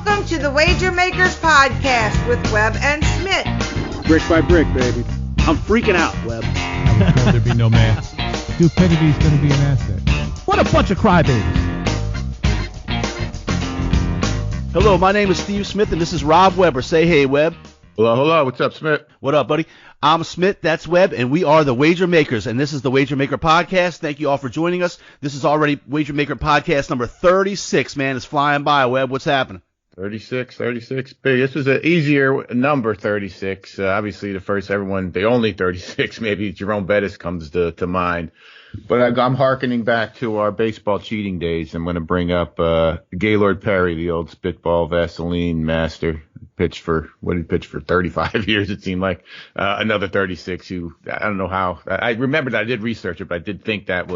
Welcome to the Wager Makers Podcast with Web and Smitt. Brick by brick, baby. I'm freaking out, Web. I was told there'd be no man. Stupidity's going to be an asset. What a bunch of crybabies. Hello, my name is Steve Smith, and this is Rob Weber. Say hey, Web. Hello. What's up, Smith? What up, buddy? I'm Smith, that's Webb, and we are the Wager Makers, and this is the Wager Maker Podcast. Thank you all for joining us. This is already Wager Maker Podcast number 36, man. It's flying by, Webb. What's happening? 36. Big. This was an easier number, 36. Obviously, the only 36, maybe Jerome Bettis comes to mind. But I'm hearkening back to our baseball cheating days. I'm going to bring up Gaylord Perry, the old spitball Vaseline master. Pitched for 35 years, it seemed like. Another 36 who, I don't know how. I remember that I did research it, but I did think I'd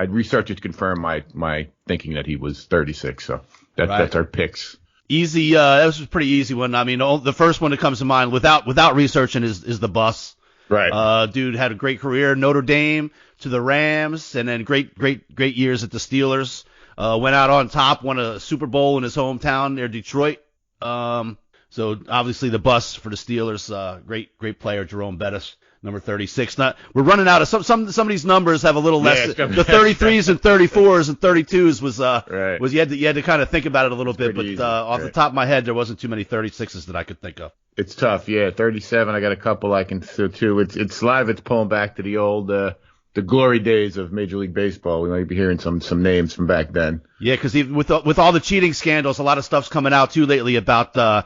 researched it to confirm my thinking that he was 36. So that's our picks. Easy, that was a pretty easy one. I mean, the first one that comes to mind without researching is the bus. Right. Dude had a great career, Notre Dame to the Rams, and then great years at the Steelers. Went out on top, won a Super Bowl in his hometown near Detroit. So obviously the bus for the Steelers, great player, Jerome Bettis, number 36. We're running out of some of these numbers have a little less. The 33s and 34s and 32s was you had to kind of think about it a little bit, but off the top of my head there wasn't too many 36s that I could think of. It's tough, yeah. 37, I got a couple I can do too. It's a lot of it's pulling back to the old the glory days of Major League Baseball. We might be hearing some names from back then. Yeah, because with all the cheating scandals, a lot of stuff's coming out too lately about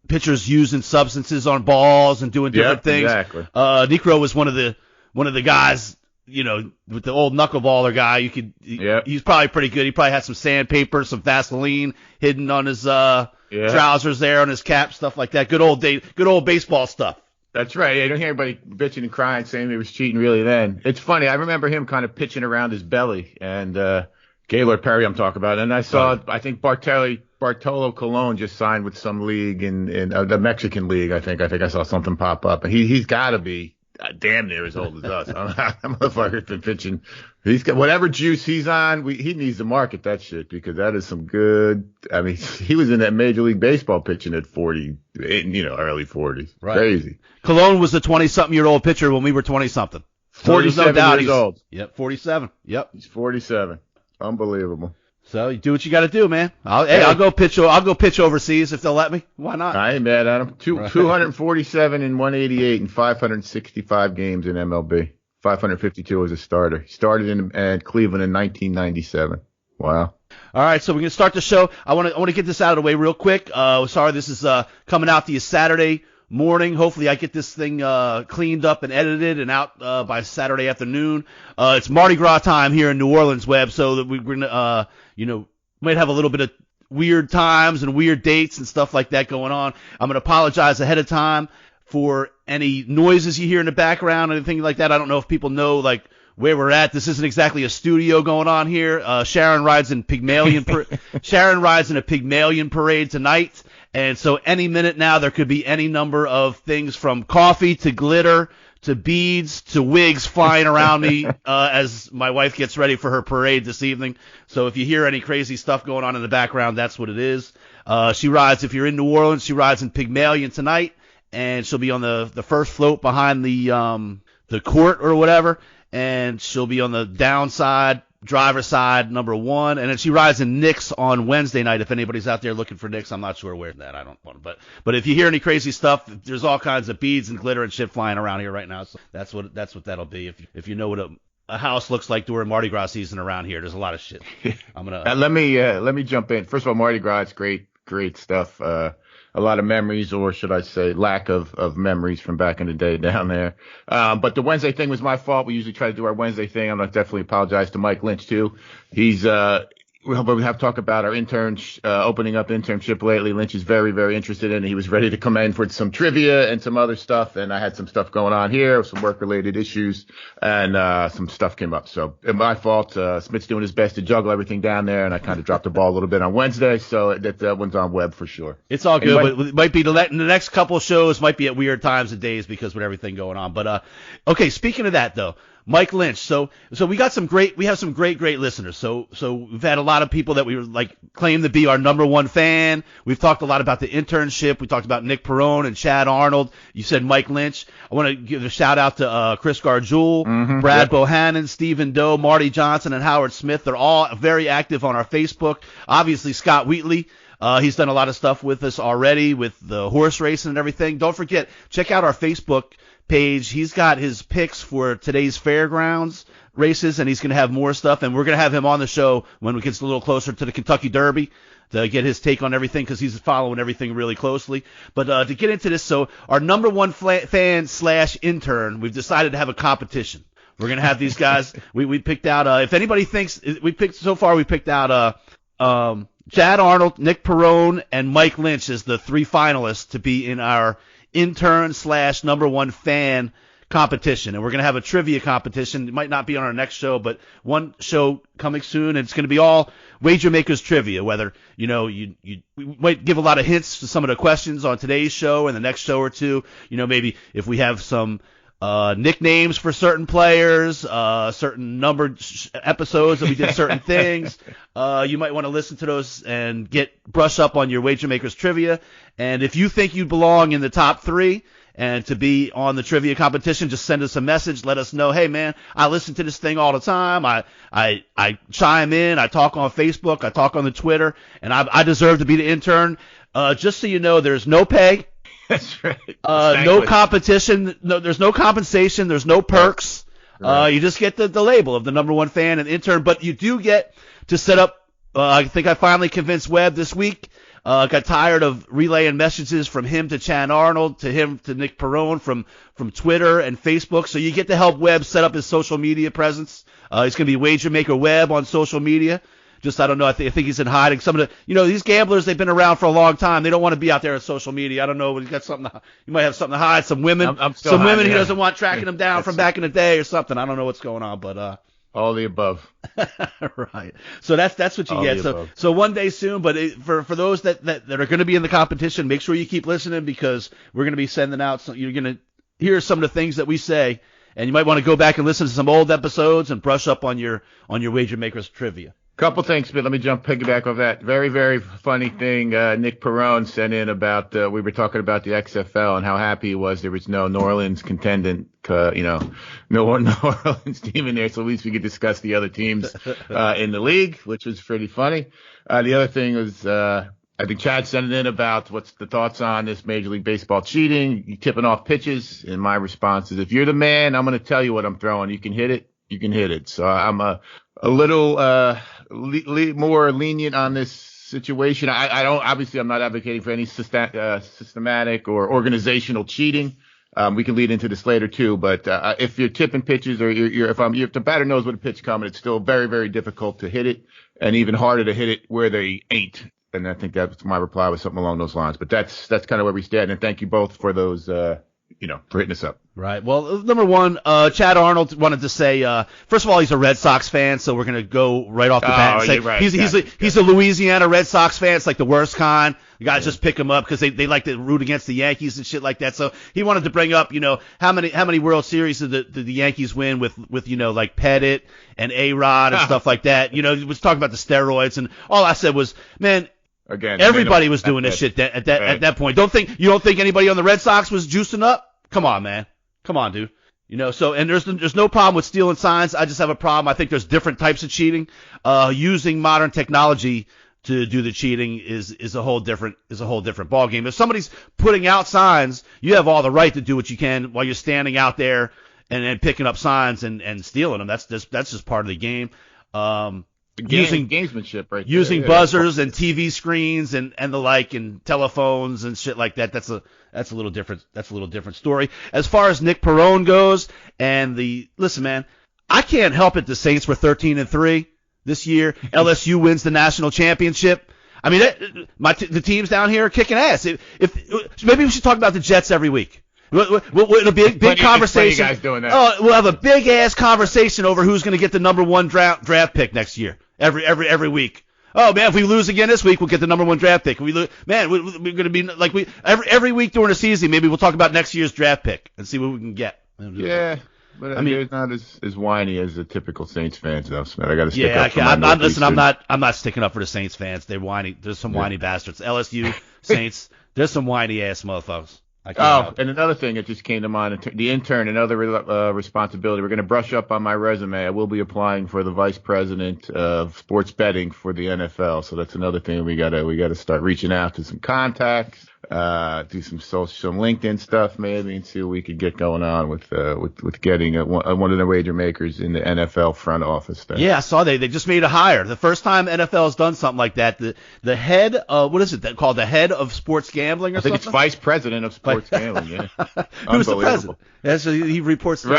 pitchers using substances on balls and doing different things. Exactly. Necro was one of the guys, with the old knuckleballer guy. He's probably pretty good. He probably had some sandpaper, some Vaseline hidden on his trousers there, on his cap, stuff like that. Good old baseball stuff. That's right. Yeah, you don't hear anybody bitching and crying saying he was cheating really then. It's funny. I remember him kind of pitching around his belly, and Gaylord Perry I'm talking about. And I saw, I think Bartolo Colon just signed with some league in the Mexican league. I think I saw something pop up. And he's got to be damn near as old as us. I don't know how that motherfucker's been pitching. He's got whatever juice he's on. He needs to market that shit because that is some good. I mean, he was in that Major League Baseball pitching at 40, early 40s. Right. Crazy. Cologne was a 20-something-year-old pitcher when we were 20-something. 47 years old. Yep, 47. Yep. He's 47. Unbelievable. So you do what you got to do, man. I'll go pitch overseas if they'll let me. Why not? I ain't mad at him. 247 and 188 and 565 games in MLB. 552 as a starter. He started in Cleveland in 1997. Wow. All right, so we're gonna start the show. I want to get this out of the way real quick. Sorry, this is coming out to you Saturday morning. Hopefully, I get this thing cleaned up and edited and out by Saturday afternoon. It's Mardi Gras time here in New Orleans, Web. So that we're gonna might have a little bit of weird times and weird dates and stuff like that going on. I'm gonna apologize ahead of time for any noises you hear in the background, anything like that. I don't know if people know where we're at. This isn't exactly a studio going on here. Sharon rides in a Pygmalion parade tonight, and so any minute now there could be any number of things from coffee to glitter to beads to wigs flying around me as my wife gets ready for her parade this evening. So if you hear any crazy stuff going on in the background, that's what it is. She rides, if you're in New Orleans, she rides in Pygmalion tonight. And she'll be on the first float behind the court or whatever, and she'll be on the downside, driver's side, number 1, and then she rides in Knicks on Wednesday night. If anybody's out there looking for Knicks, I'm not sure where that. I don't want to, but if you hear any crazy stuff, there's all kinds of beads and glitter and shit flying around here right now. So that's what that'll be. If you know what a house looks like during Mardi Gras season around here, there's a lot of shit. I'm gonna let me jump in. First of all, Mardi Gras is great stuff. A lot of memories, or should I say lack of memories from back in the day down there. But the Wednesday thing was my fault. We usually try to do our Wednesday thing. I'm going to definitely apologize to Mike Lynch too. We have to talk about our intern opening up internship lately. Lynch is very, very interested in it. He was ready to come in for some trivia and some other stuff. And I had some stuff going on here, some work-related issues, and some stuff came up. So my fault. Smith's doing his best to juggle everything down there, and I kind of dropped the ball a little bit on Wednesday. So that one's on Web for sure. It's all good, but it might be the next couple of shows might be at weird times and days because with everything going on. But okay, speaking of that though. Mike Lynch. So we have some great listeners. So we've had a lot of people that we were like claim to be our number one fan. We've talked a lot about the internship. We talked about Nick Perrone and Chad Arnold. You said Mike Lynch. I want to give a shout out to Chris Garjul, Brad Bohannon, Stephen Doe, Marty Johnson, and Howard Smith. They're all very active on our Facebook. Obviously, Scott Wheatley. He's done a lot of stuff with us already with the horse racing and everything. Don't forget, check out our Facebook page. He's got his picks for today's fairgrounds races, and he's going to have more stuff, and we're going to have him on the show when we get a little closer to the Kentucky Derby to get his take on everything because he's following everything really closely. But to get into this, so our number one fan / intern, we've decided to have a competition. We're going to have these guys. we picked out, if anybody thinks, we picked out Chad Arnold, Nick Perrone, and Mike Lynch as the 3 finalists to be in our intern / number one fan competition. And we're going to have a trivia competition. It might not be on our next show, but one show coming soon. And it's going to be all Wager Makers trivia, whether, we might give a lot of hints to some of the questions on today's show and the next show or two. Maybe if we have some nicknames for certain players, certain numbered episodes that we did certain things. You might want to listen to those and brush up on your Wager Makers trivia. And if you think you belong in the top 3 and to be on the trivia competition, just send us a message. Let us know, hey man, I listen to this thing all the time. I chime in. I talk on Facebook. I talk on the Twitter, and I deserve to be the intern. Just so you know, there's no pay. That's right. No competition. No, there's no compensation. There's no perks. Right. You just get the label of the number one fan and intern. But you do get to set up. I think I finally convinced Webb this week. Got tired of relaying messages from him to Chad Arnold, to him to Nick Perrone from Twitter and Facebook. So you get to help Webb set up his social media presence. He's going to be Wager Maker Webb on social media. Just, I don't know, I think he's in hiding. Some of the, these gamblers, they've been around for a long time. They don't want to be out there on social media. I don't know, he's got something, he might have something to hide. Some women, he doesn't want tracking them down from back in the day or something. I don't know what's going on, but, all the above. Right. So that's what you get. So one day soon, but for those that are going to be in the competition, make sure you keep listening because we're going to be sending out, you're going to hear some of the things that we say, and you might want to go back and listen to some old episodes and brush up on your Wager Makers trivia. Couple things, but let me piggyback off that. Very, very funny thing. Nick Perrone sent in about, we were talking about the XFL and how happy he was there was no New Orleans contendant, no New Orleans team in there. So at least we could discuss the other teams, in the league, which was pretty funny. The other thing was, I think Chad sent it in about what's the thoughts on this Major League Baseball cheating, you tipping off pitches. And my response is, if you're the man, I'm going to tell you what I'm throwing. You can hit it. You can hit it. So I'm a little, more lenient on this situation. I'm not advocating for any systematic or organizational cheating. We can lead into this later too, but if you're tipping pitches or if the batter knows what a pitch coming, it's still very, very difficult to hit it and even harder to hit it where they ain't. And I think that's my reply was something along those lines, but that's kind of where we stand. And thank you both for those, for hitting us up. Right. Well, number one, Chad Arnold wanted to say, first of all, he's a Red Sox fan, so we're going to go right off the bat and say right. He's a Louisiana Red Sox fan. It's like the worst kind. You guys just pick him up because they like to root against the Yankees and shit like that. So he wanted to bring up, how many World Series did the Yankees win with like Pettit and A-Rod and stuff like that. He was talking about the steroids, and all I said was, man, again, everybody was doing this shit at that point. You don't think anybody on the Red Sox was juicing up? Come on, man. Come on, dude. So, and there's no problem with stealing signs. I just have a problem. I think there's different types of cheating. Using modern technology to do the cheating is a whole different ball game. If somebody's putting out signs, you have all the right to do what you can while you're standing out there and picking up signs and stealing them. That's just part of the game. Using gamesmanship, right? Using buzzers and TV screens and the like and telephones and shit like that. That's a little different. That's a little different story. As far as Nick Perrone goes, listen, man, I can't help it. The Saints were 13-3 this year. LSU wins the national championship. I mean, the teams down here are kicking ass. If maybe we should talk about the Jets every week. It'll be a big conversation. Guys doing that. Oh, we'll have a big ass conversation over who's going to get the number one draft pick next year. Every week. Oh man, if we lose again this week, we'll get the number one draft pick. We're going to be like every week during the season. Maybe we'll talk about next year's draft pick and see what we can get. Yeah. But I mean, they're not as whiny as the typical Saints fans, though, Smith. I got to stick yeah, up for my listen, I'm not sticking up for the Saints fans. They're whiny. There's some whiny bastards. LSU, Saints, there's some whiny ass motherfuckers. And another thing that just came to mind, the intern, another responsibility. We're going to brush up on my resume. I will be applying for the vice president of sports betting for the NFL. So that's another thing we got to start reaching out to some contacts, do some LinkedIn stuff maybe, and see what we could get going on with getting one of the wager makers in the NFL front office there. Yeah, I saw they just made a hire. The first time NFL has done something like that. The head, what is it called? The head of sports gambling or something? I think it's vice president of sports gambling. Yeah, who's the president? Yeah, so he reports to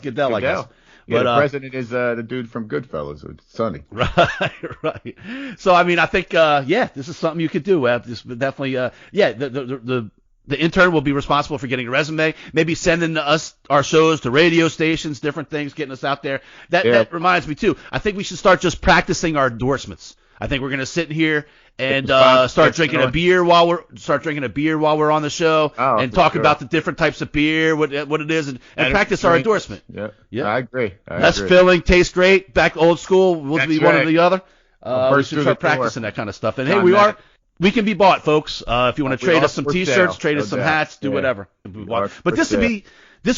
Goodell, I guess. Yeah, the president is the dude from Goodfellas. It's Sonny. Right. So, I mean, I think, this is something you could do. This definitely, the intern will be responsible for getting a resume, maybe sending us our shows to radio stations, different things, getting us out there. That reminds me, too. I think we should start just practicing our endorsements. I think we're going to sit here and start drinking a beer while we're on the show and talk about the different types of beer, what it is, and practice our endorsement. Yeah, I agree. Less filling, tastes great. Back old school. We'll be one or the other. We should start practicing that kind of stuff. And hey, we can be bought, folks. If you want to trade us some T-shirts, trade us some hats, do whatever. But this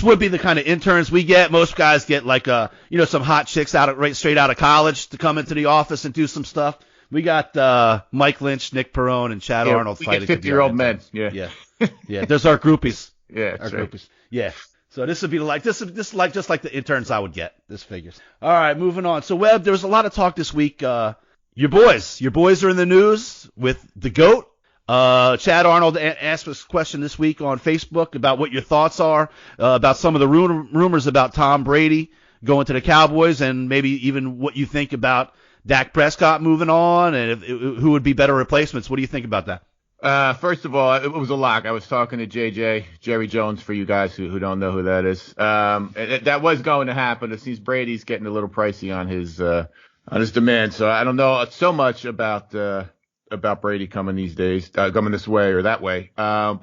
would be the kind of interns we get. Most guys get like some hot chicks straight out of college to come into the office and do some stuff. We got Mike Lynch, Nick Perrone, and Chad Arnold fighting. 50-year-old men. Yeah. There's our groupies. Groupies. Yeah. So this would be like just like the interns I would get. This figures. All right, moving on. So Webb, there was a lot of talk this week. Your boys are in the news with the GOAT. Chad Arnold asked us a question this week on Facebook about what your thoughts are about some of the rumors about Tom Brady going to the Cowboys, and maybe even what you think about Dak Prescott moving on, and who would be better replacements. What do you think about that? First of all, it was a lock. I was talking to Jerry Jones, for you guys who don't know who that is. That was going to happen. It seems Brady's getting a little pricey on his demand. So I don't know so much about Brady coming these days, coming this way or that way. I'm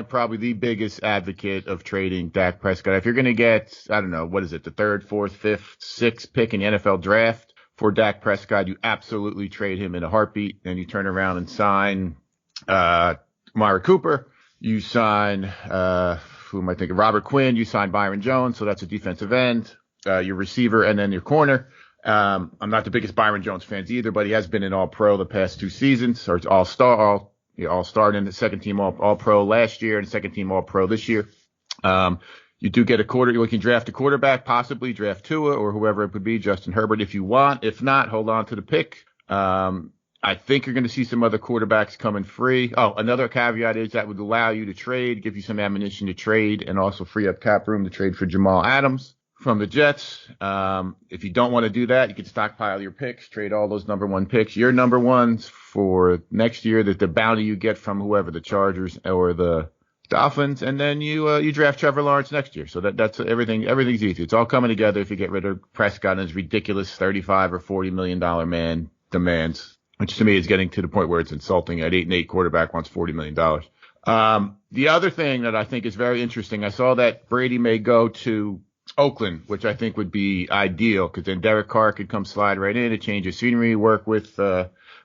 probably the biggest advocate of trading Dak Prescott. If you're going to get, I don't know, what is it, the 3rd, 4th, 5th, 6th pick in the NFL draft for Dak Prescott, you absolutely trade him in a heartbeat. And you turn around and sign Amari Cooper. You sign who am I thinking? Robert Quinn. You sign Byron Jones, so that's a defensive end. Your receiver, and then your corner. I'm not the biggest Byron Jones fans either, but he has been an All-Pro the past 2 seasons, or All-Star in the second team All-Pro last year and second team All-Pro this year. You do get you can draft a quarterback, possibly draft Tua or whoever it would be, Justin Herbert if you want. If not, hold on to the pick. I think you're going to see some other quarterbacks coming free. Oh, another caveat is that would allow you to trade, give you some ammunition to trade, and also free up cap room to trade for Jamal Adams from the Jets. If you don't want to do that, you can stockpile your picks, trade all those number 1 picks, your number 1s for next year, that the bounty you get from whoever, the Chargers or the Dolphins, and then you draft Trevor Lawrence next year. So that's everything. Everything's easy. It's all coming together if you get rid of Prescott and his ridiculous $35 or $40 million man demands, which to me is getting to the point where it's insulting. At 8-8 quarterback wants $40 million. The other thing that I think is very interesting, I saw that Brady may go to Oakland, which I think would be ideal, because then Derek Carr could come slide right in, a change of scenery, work with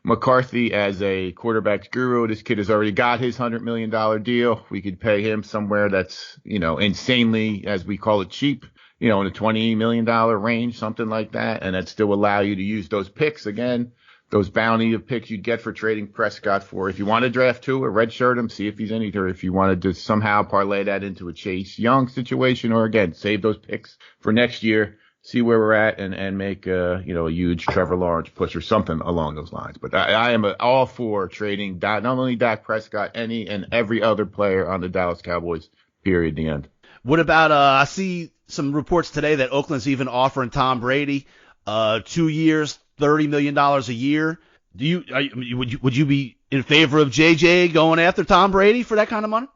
McCarthy as a quarterback's guru. This kid has already got his $100 million deal. We could pay him somewhere that's, insanely, as we call it, cheap, in the $20 million range, something like that. And that still allow you to use those picks again, those bounty of picks you'd get for trading Prescott for. If you want to draft Tua, redshirt him, see if he's any, or if you wanted to somehow parlay that into a Chase Young situation, or again, save those picks for next year, see where we're at, and make a huge Trevor Lawrence push or something along those lines. But I am all for trading not only Dak Prescott, any and every other player on the Dallas Cowboys, period, the end. What about, I see some reports today that Oakland's even offering Tom Brady 2 years, $30 million a year. Would you be in favor of JJ going after Tom Brady for that kind of money?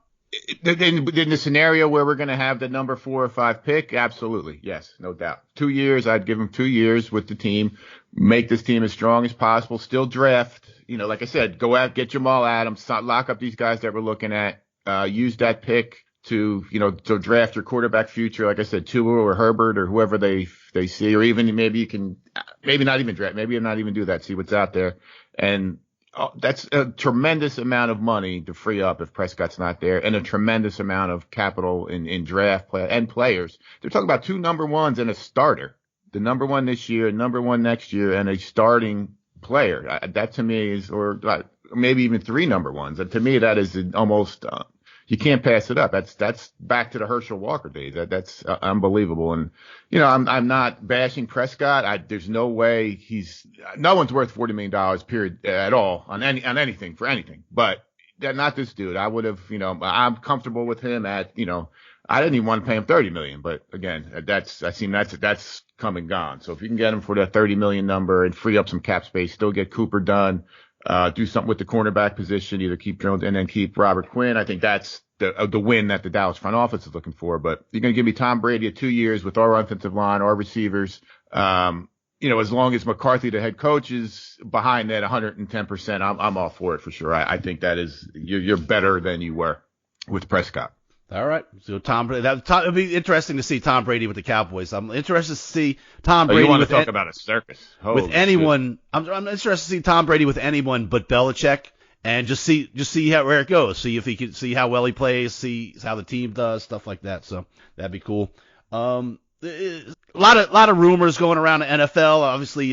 In the scenario where we're going to have the number 4 or 5 pick, absolutely. Yes, no doubt. 2 years, I'd give him 2 years with the team, make this team as strong as possible, still draft, like I said, go out, get Jamal Adams, lock up these guys that we're looking at, use that pick to, to draft your quarterback future. Like I said, Tua or Herbert or whoever they see, or even maybe not even draft, maybe not even do that. See what's out there. And that's a tremendous amount of money to free up if Prescott's not there, and a tremendous amount of capital in draft and players. They're talking about 2 number ones and a starter, the number 1 this year, number 1 next year, and a starting player. That to me is, or maybe even 3 number ones. And to me, that is almost, you can't pass it up. That's back to the Herschel Walker days. That's unbelievable. And, I'm not bashing Prescott. There's no way no one's worth $40 million period at all on anything for anything, but not this dude. I would have, I'm comfortable with him at, I didn't even want to pay him $30 million, but again, that's come and gone. So if you can get him for that $30 million number and free up some cap space, still get Cooper done, do something with the cornerback position, either keep Jones and then keep Robert Quinn. I think that's the win that the Dallas front office is looking for. But you're going to give me Tom Brady at 2 years with our offensive line, our receivers. As long as McCarthy, the head coach, is behind that 110%, I'm all for it for sure. I think that is, you're better than you were with Prescott. All right. So Tom Brady, it'd be interesting to see Tom Brady with the Cowboys. I'm interested to see Tom Brady. You want to talk about a circus? With anyone. I'm interested to see Tom Brady with anyone but Belichick, and just see where it goes. See if he can see how well he plays, see how the team does, stuff like that. So that'd be cool. A lot of rumors going around the NFL. Obviously,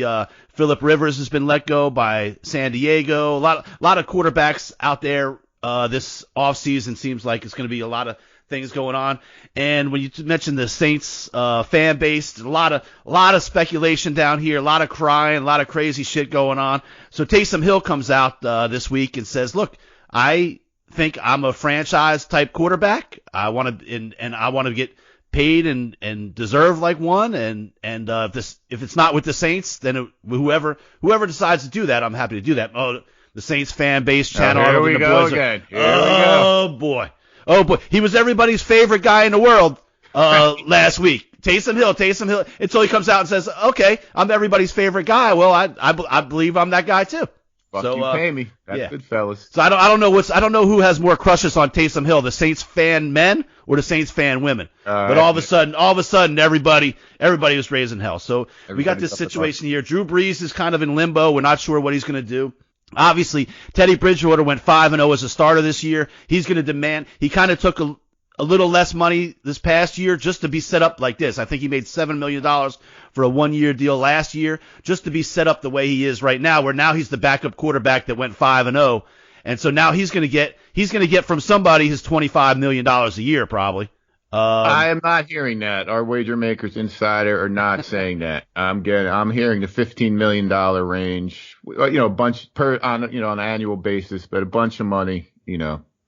Phillip Rivers has been let go by San Diego. A lot of quarterbacks out there. This offseason seems like it's going to be a lot of things going on. And when you mentioned the Saints fan base, a lot of speculation down here, a lot of crying, a lot of crazy shit going on. So Taysom Hill comes out this week and says, "Look, I think I'm a franchise type quarterback. I want to and I want to get paid and deserve like one. And if it's not with the Saints, then whoever decides to do that, I'm happy to do that." Oh, the Saints fan base channel. Here we go again. Oh boy. He was everybody's favorite guy in the world last week. Taysom Hill. Until he comes out and says, "Okay, I'm everybody's favorite guy." Well, I believe I'm that guy too. Fuck, so you pay me. That's good, fellas. So I don't know who has more crushes on Taysom Hill, the Saints fan men or the Saints fan women. But all of a sudden, everybody was raising hell. So we got this situation here. Drew Brees is kind of in limbo. We're not sure what he's going to do. Obviously, Teddy Bridgewater went 5-0 as a starter this year. He's going to demand. He kind of took a little less money this past year just to be set up like this. I think he made $7 million for a 1-year deal last year just to be set up the way he is right now, where now he's the backup quarterback that went 5-0. And so now he's going to get from somebody his $25 million a year probably. I am not hearing that. Our wager makers insider are not saying that. I'm hearing the $15 million range, a bunch on an annual basis, but a bunch of money,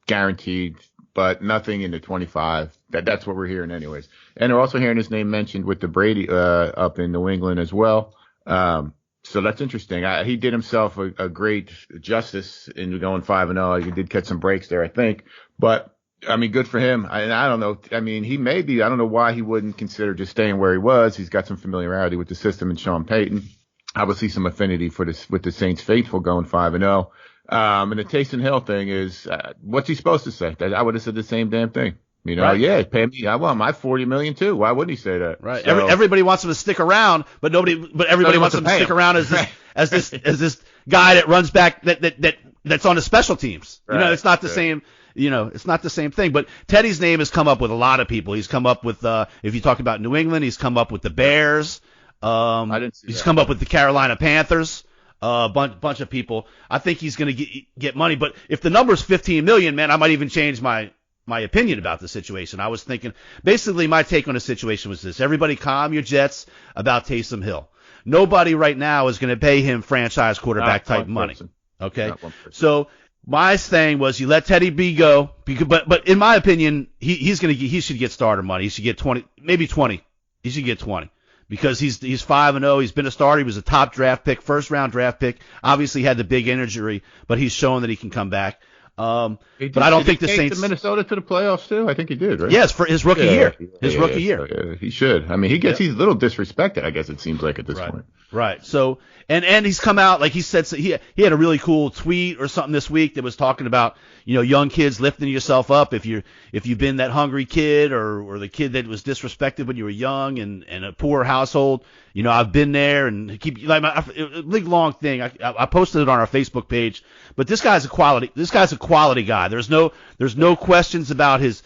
guaranteed, but nothing in the 25. That's what we're hearing anyways. And we're also hearing his name mentioned with the Brady, up in New England as well. So that's interesting. He did himself a great justice in going 5-0. He did catch some breaks there, I think, but I mean, good for him. I don't know. I mean, I don't know why he wouldn't consider just staying where he was. He's got some familiarity with the system and Sean Payton. Obviously some affinity with the Saints faithful going 5-0. And the Taysom Hill thing is, what's he supposed to say? I would have said the same damn thing. Right. Yeah, pay me. I want my $40 million too. Why wouldn't he say that? Right. So, everybody wants him to stick around, but everybody wants him to stick around as this guy that runs back that's on the special teams. Right. It's not the same. It's not the same thing. But Teddy's name has come up with a lot of people. He's come up with, if you talk about New England, he's come up with the Bears. He's come up with the Carolina Panthers. Bunch of people. I think he's going to get money. But if the number's $15 million, man, I might even change my opinion about the situation. I was thinking, basically my take on the situation was this: everybody calm your jets about Taysom Hill. Nobody right now is going to pay him franchise quarterback type money. Okay, so. My thing was you let Teddy B go, but in my opinion, he should get starter money. He should get 20, maybe 20. He should get 20 because he's 5-0. He's been a starter. He was a top draft pick, first round draft pick. Obviously had the big injury, but he's shown that he can come back. But I don't think the Saints. Did Minnesota to the playoffs too? I think he did, right? Yes, for his rookie year. His rookie year. So, he should. I mean, he's a little disrespected, I guess it seems like at this point. Right. So, and he's come out, like he said, so he had a really cool tweet or something this week that was talking about, young kids lifting yourself up. If you've been that hungry kid or the kid that was disrespected when you were young and a poor household, I've been there, and keep like a big long thing. I posted it on our Facebook page, but this guy's a quality guy. There's no questions about his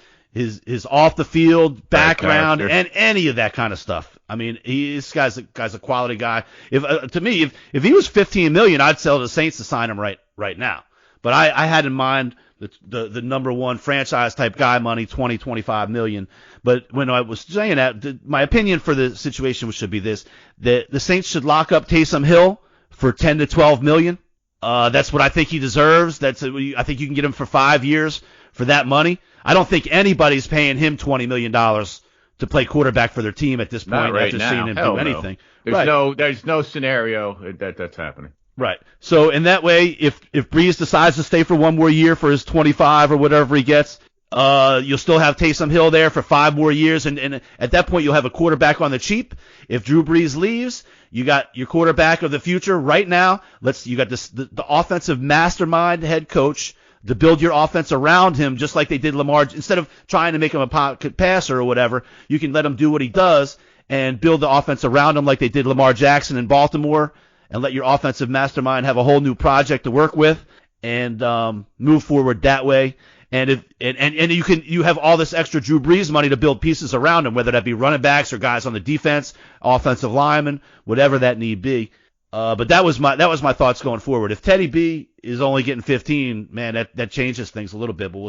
off the field background and any of that kind of stuff. I mean, this guy's a quality guy. To me, if he was $15 million, I'd sell the Saints to sign him right now. But I had in mind the number one franchise type guy money, $20-25 million. But when I was saying that, my opinion for the situation should be this: that the Saints should lock up Taysom Hill for $10 to $12 million. That's what I think he deserves. I think you can get him for 5 years for that money. I don't think anybody's paying him $20 million to play quarterback for their team at this point after seeing him do anything. There's no scenario that's happening. Right. So in that way, if Breeze decides to stay for one more year for his 25 or whatever he gets, you'll still have Taysom Hill there for 5 more years, and at that point you'll have a quarterback on the cheap. If Drew Brees leaves, you got your quarterback of the future right now. You got the offensive mastermind head coach to build your offense around him, just like they did Lamar. Instead of trying to make him a pocket passer or whatever, you can let him do what he does and build the offense around him like they did Lamar Jackson in Baltimore, and let your offensive mastermind have a whole new project to work with and move forward that way. And you have all this extra Drew Brees money to build pieces around him, whether that be running backs or guys on the defense, offensive linemen, whatever that need be. But that was my thoughts going forward. If Teddy B is only getting 15, man, that changes things a little bit. But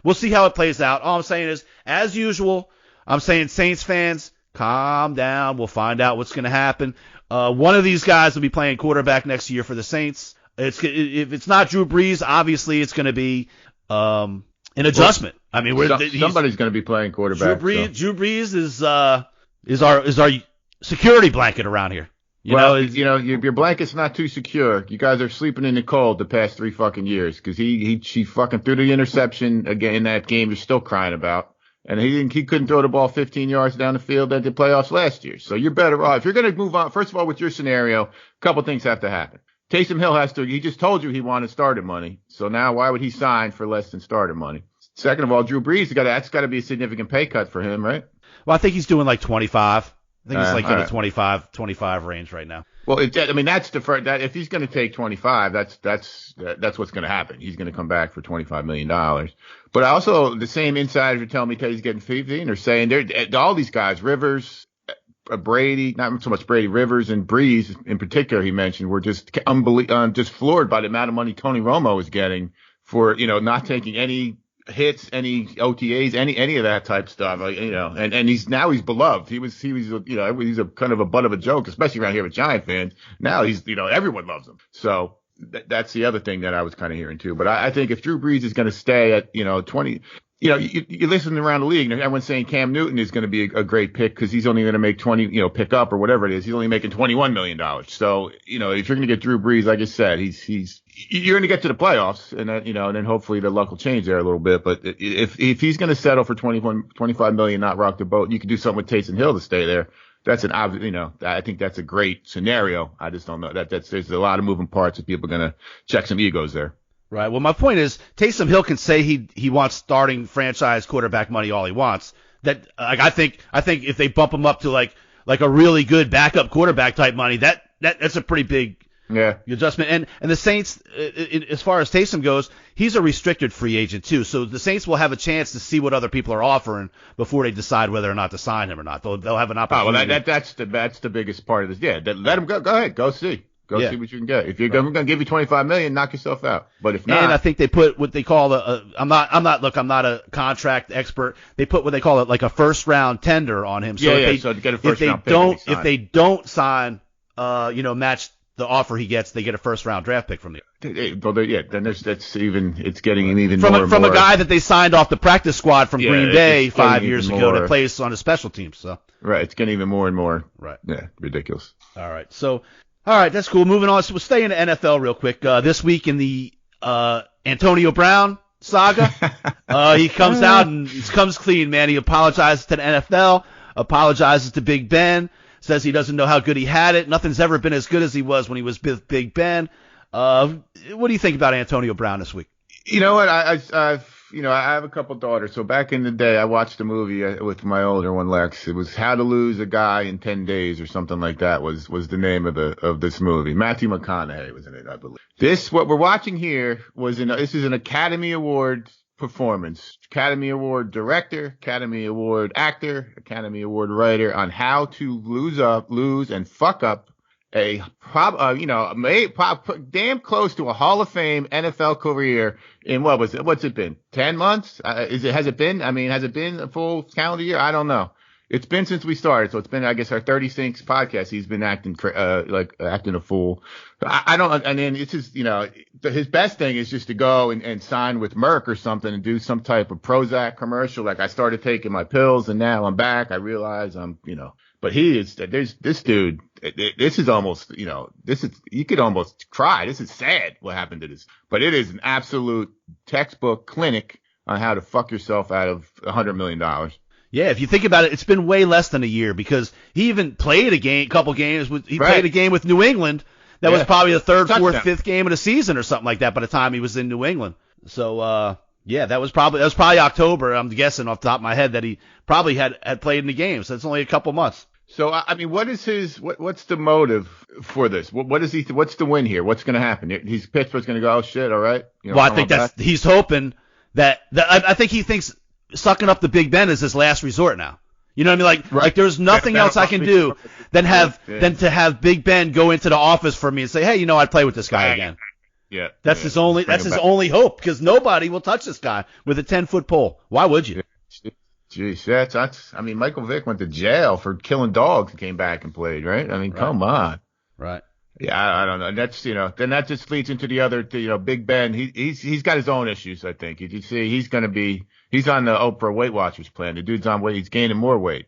we'll see how it plays out. All I'm saying is, as usual, I'm saying Saints fans, calm down. We'll find out what's going to happen. One of these guys will be playing quarterback next year for the Saints. If it's not Drew Brees, obviously it's going to be an adjustment. I mean, somebody's going to be playing quarterback. Drew Brees is our security blanket around here. Your blanket's not too secure. You guys are sleeping in the cold the past 3 fucking years because she fucking threw the interception again in that game you're still crying about. And he couldn't throw the ball 15 yards down the field at the playoffs last year. So you're better off. If you're going to move on, first of all, with your scenario, a couple things have to happen. Taysom Hill he just told you he wanted starter money. So now why would he sign for less than starter money? Second of all, Drew Brees, that's got to be a significant pay cut for him, right? Well, I think he's doing like 25. I think he's in the 25 range right now. Well, that's that if he's going to take 25, that's what's going to happen. He's going to come back for $25 million. But also the same insiders are telling me Teddy's getting 15. They're saying all these guys, Rivers, Brady, not so much Brady, Rivers and Breeze in particular, he mentioned, were just just floored by the amount of money Tony Romo is getting for not taking any hits, any OTAs, any of that type stuff, and he's beloved. He's a kind of a butt of a joke, especially around here with Giant fans. Now he's, everyone loves him. So that's the other thing that I was kind of hearing too. But I think if Drew Brees is going to stay at, 20, you listen around the league, and everyone's saying Cam Newton is going to be a great pick because he's only going to make 20, pick up or whatever it is. He's only making $21 million. So, if you're going to get Drew Brees, like I said, you're going to get to the playoffs, and then hopefully the luck will change there a little bit. But if he's going to settle for 25 million, not rock the boat, you can do something with Taysom Hill to stay there. That's I think that's a great scenario. I just don't know there's a lot of moving parts and people are going to check some egos there. Right. Well, my point is Taysom Hill can say he wants starting franchise quarterback money all he wants. That I think if they bump him up to like a really good backup quarterback type money, that's a pretty big adjustment. And the Saints, as far as Taysom goes, he's a restricted free agent too. So the Saints will have a chance to see what other people are offering before they decide whether or not to sign him or not. They'll have an opportunity. Oh, well, that's the biggest part of this. Yeah, let him go. Go ahead, go see. See what you can get. If you're going to give you $25 million, knock yourself out. But if not, and I think they put what they call I'm not a contract expert. They put what they call it like a first round tender on him. So so to get a first round pick. If they don't sign, match the offer he gets, they get a first round draft pick from you. Then it's getting an even from more a guy that they signed off the practice squad from Green Bay 5 years ago that plays on the special teams. So right, it's getting even more and more. Right. Yeah, ridiculous. All right, so. All right, that's cool. Moving on. So we'll stay in the NFL real quick. This week in the Antonio Brown saga. He comes out and he comes clean, man. He apologizes to the NFL, apologizes to Big Ben, says he doesn't know how good he had it. Nothing's ever been as good as he was when he was with Big Ben. What do you think about Antonio Brown this week? You know what? I have a couple daughters. So back in the day, I watched a movie with my older one, Lex. It was How to Lose a Guy in 10 Days or something like that was the name of this movie. Matthew McConaughey was in it, I believe. What we're watching here this is an Academy Award performance. Academy Award director, Academy Award actor, Academy Award writer on how to lose and fuck up damn close to a Hall of Fame NFL career in what's it been? 10 months? Has it been a full calendar year? I don't know. It's been since we started, so it's been, I guess, our 36th podcast. He's been acting a fool. And then it's just, his best thing is just to go and sign with Merck or something and do some type of Prozac commercial. Like, I started taking my pills and now I'm back. I realize but there's this dude. This is almost, you could almost cry. This is sad what happened to this, but it is an absolute textbook clinic on how to fuck yourself out of $100 million. Yeah, if you think about it, it's been way less than a year because he even played couple games played a game with New England. That was probably the third, fourth, fifth game of the season or something like that by the time he was in New England. So, that was probably October. I'm guessing off the top of my head that he probably had played in the game. So it's only a couple months. So, I mean, what's the motive for this? What's the win here? What's going to happen? Pittsburgh's going to go, oh shit, all right. I think he's hoping that I think he thinks sucking up the Big Ben is his last resort now. You know what I mean? Like there's nothing else I can do than to have Big Ben go into the office for me and say, hey, I'd play with this guy again. Yeah. That's his only hope because nobody will touch this guy with a 10-foot pole. Why would you? Jeez, that's. I mean, Michael Vick went to jail for killing dogs and came back and played, right? I mean, Come on. Right. Yeah, I don't know. And that's, then that just leads into the other, Big Ben. He's got his own issues, I think. You see, he's on the Oprah Weight Watchers plan. The dude's on weight. He's gaining more weight.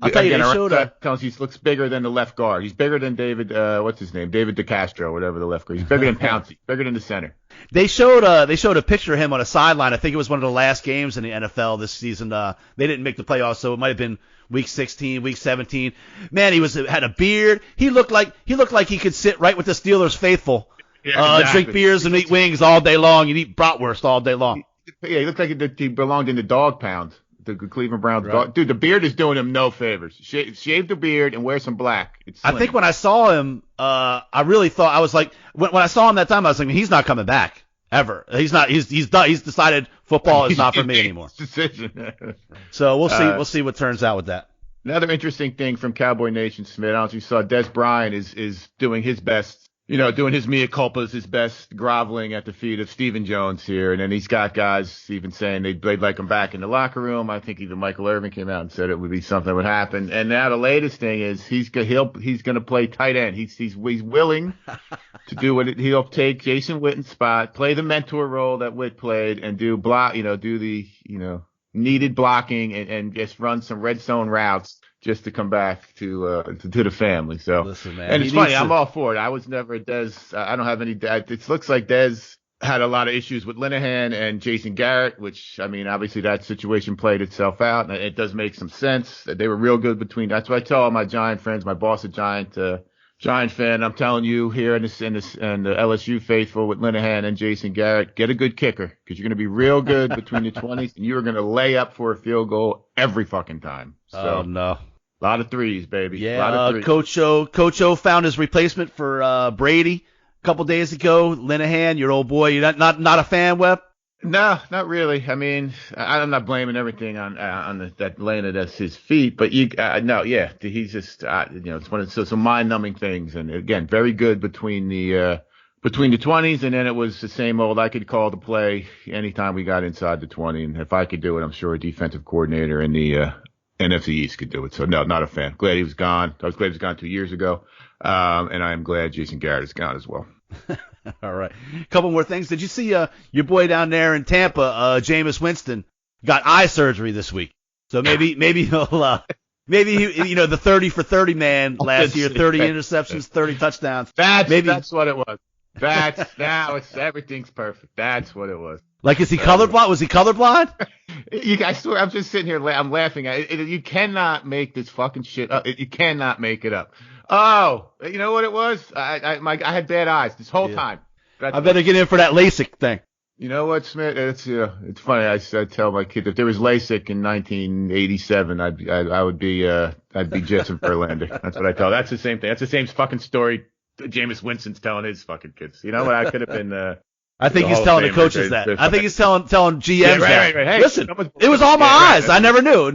I'll tell you, they showed tells he looks bigger than the left guard. He's bigger than David, what's his name? David DeCastro, whatever the left guard. He's bigger than Pouncey, bigger than the center. They showed a picture of him on a sideline. I think it was one of the last games in the NFL this season. They didn't make the playoffs, so it might have been week 16, week 17. Man, had a beard. He looked like he could sit right with the Steelers faithful, drink beers and eat wings all day long and eat bratwurst all day long. Yeah, he looked like he belonged in the dog pound. The Cleveland Browns dog. Dude, the beard is doing him no favors. Shave the beard and wear some black. I think when I saw him, I really thought, I was like, when I saw him that time, I was like, he's not coming back ever. He's not. He's done. He's decided football is not for me anymore. Decision. So we'll see. We'll see what turns out with that. Another interesting thing from Cowboy Nation, Smith. I don't know if you saw Des Bryant is doing his best. Doing his mea culpas, his best, groveling at the feet of Stephen Jones here. And then he's got guys even saying they'd like him back in the locker room. I think even Michael Irvin came out and said it would be something that would happen. And now the latest thing is he's going to play tight end. He's willing to do he'll take Jason Witten's spot, play the mentor role that Witt played, and do the needed blocking and just run some red zone routes. Just to come back to the family. So, listen, man, and it's funny. I'm all for it. I was never Des. I don't have any. It looks like Des had a lot of issues with Linehan and Jason Garrett, which, I mean, obviously that situation played itself out, and it does make some sense. They were real good between. That's what I tell all my Giant friends. My boss, a Giant fan. I'm telling you here and the LSU faithful with Linehan and Jason Garrett, get a good kicker because you're going to be real good between the 20s, and you are going to lay up for a field goal every fucking time. So, oh no. A lot of threes, baby. Yeah, Coach O found his replacement for Brady a couple days ago. Linehan, your old boy. You're not a fan, Webb? No, not really. I mean, I'm not blaming everything on that laying it at his feet, but he's just it's one of some mind-numbing things, and again, very good between the 20s, and then it was the same old. I could call the play anytime we got inside the 20, and if I could do it, I'm sure a defensive coordinator in the NFC East could do it. So no, not a fan. Glad he was gone. I was glad he was gone 2 years ago. And I am glad Jason Garrett is gone as well. All right. A couple more things. Did you see your boy down there in Tampa, Jameis Winston, got eye surgery this week? So maybe he'll maybe he, the 30 for 30 man last year, 30 interceptions, 30 touchdowns. That's what it was. Everything's perfect. That's what it was. Like, is he colorblind? Was he colorblind? I swear, I'm just sitting here. I'm laughing. You cannot make this fucking shit up. You cannot make it up. Oh, you know what it was? I had bad eyes this whole time. I better get in for that LASIK thing. You know what, Smith? It's funny. I tell my kids if there was LASIK in 1987, I'd be Jetson Verlander. That's what I tell. That's the same thing. That's the same fucking story Jameis Winston's telling his fucking kids. You know what? I could have been. I think he's telling the coaches that. I think he's telling GMs that. Right. Hey, listen, it was all my eyes. I never knew.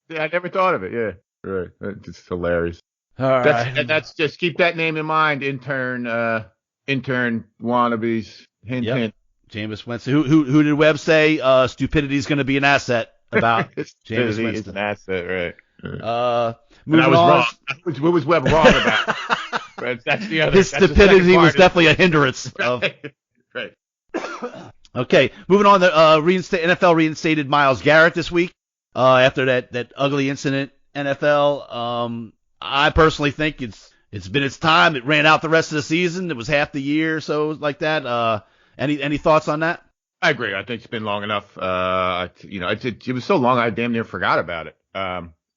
Yeah, I never thought of it. Yeah, right. It's hilarious. All right. That's just keep that name in mind. Intern wannabes. Hint. Jameis Winston. Who did Webb say? Stupidity is going to be an asset about Jameis Winston. It's an asset, right? I was wrong. What was Webb wrong about? That's the other. His stupidity was definitely a hindrance. Right. Okay, moving on. The NFL reinstated Myles Garrett this week after that ugly incident. NFL. I personally think it's been its time. It ran out the rest of the season. It was half the year, so like that. Any thoughts on that? I agree. I think it's been long enough. It was so long I damn near forgot about it.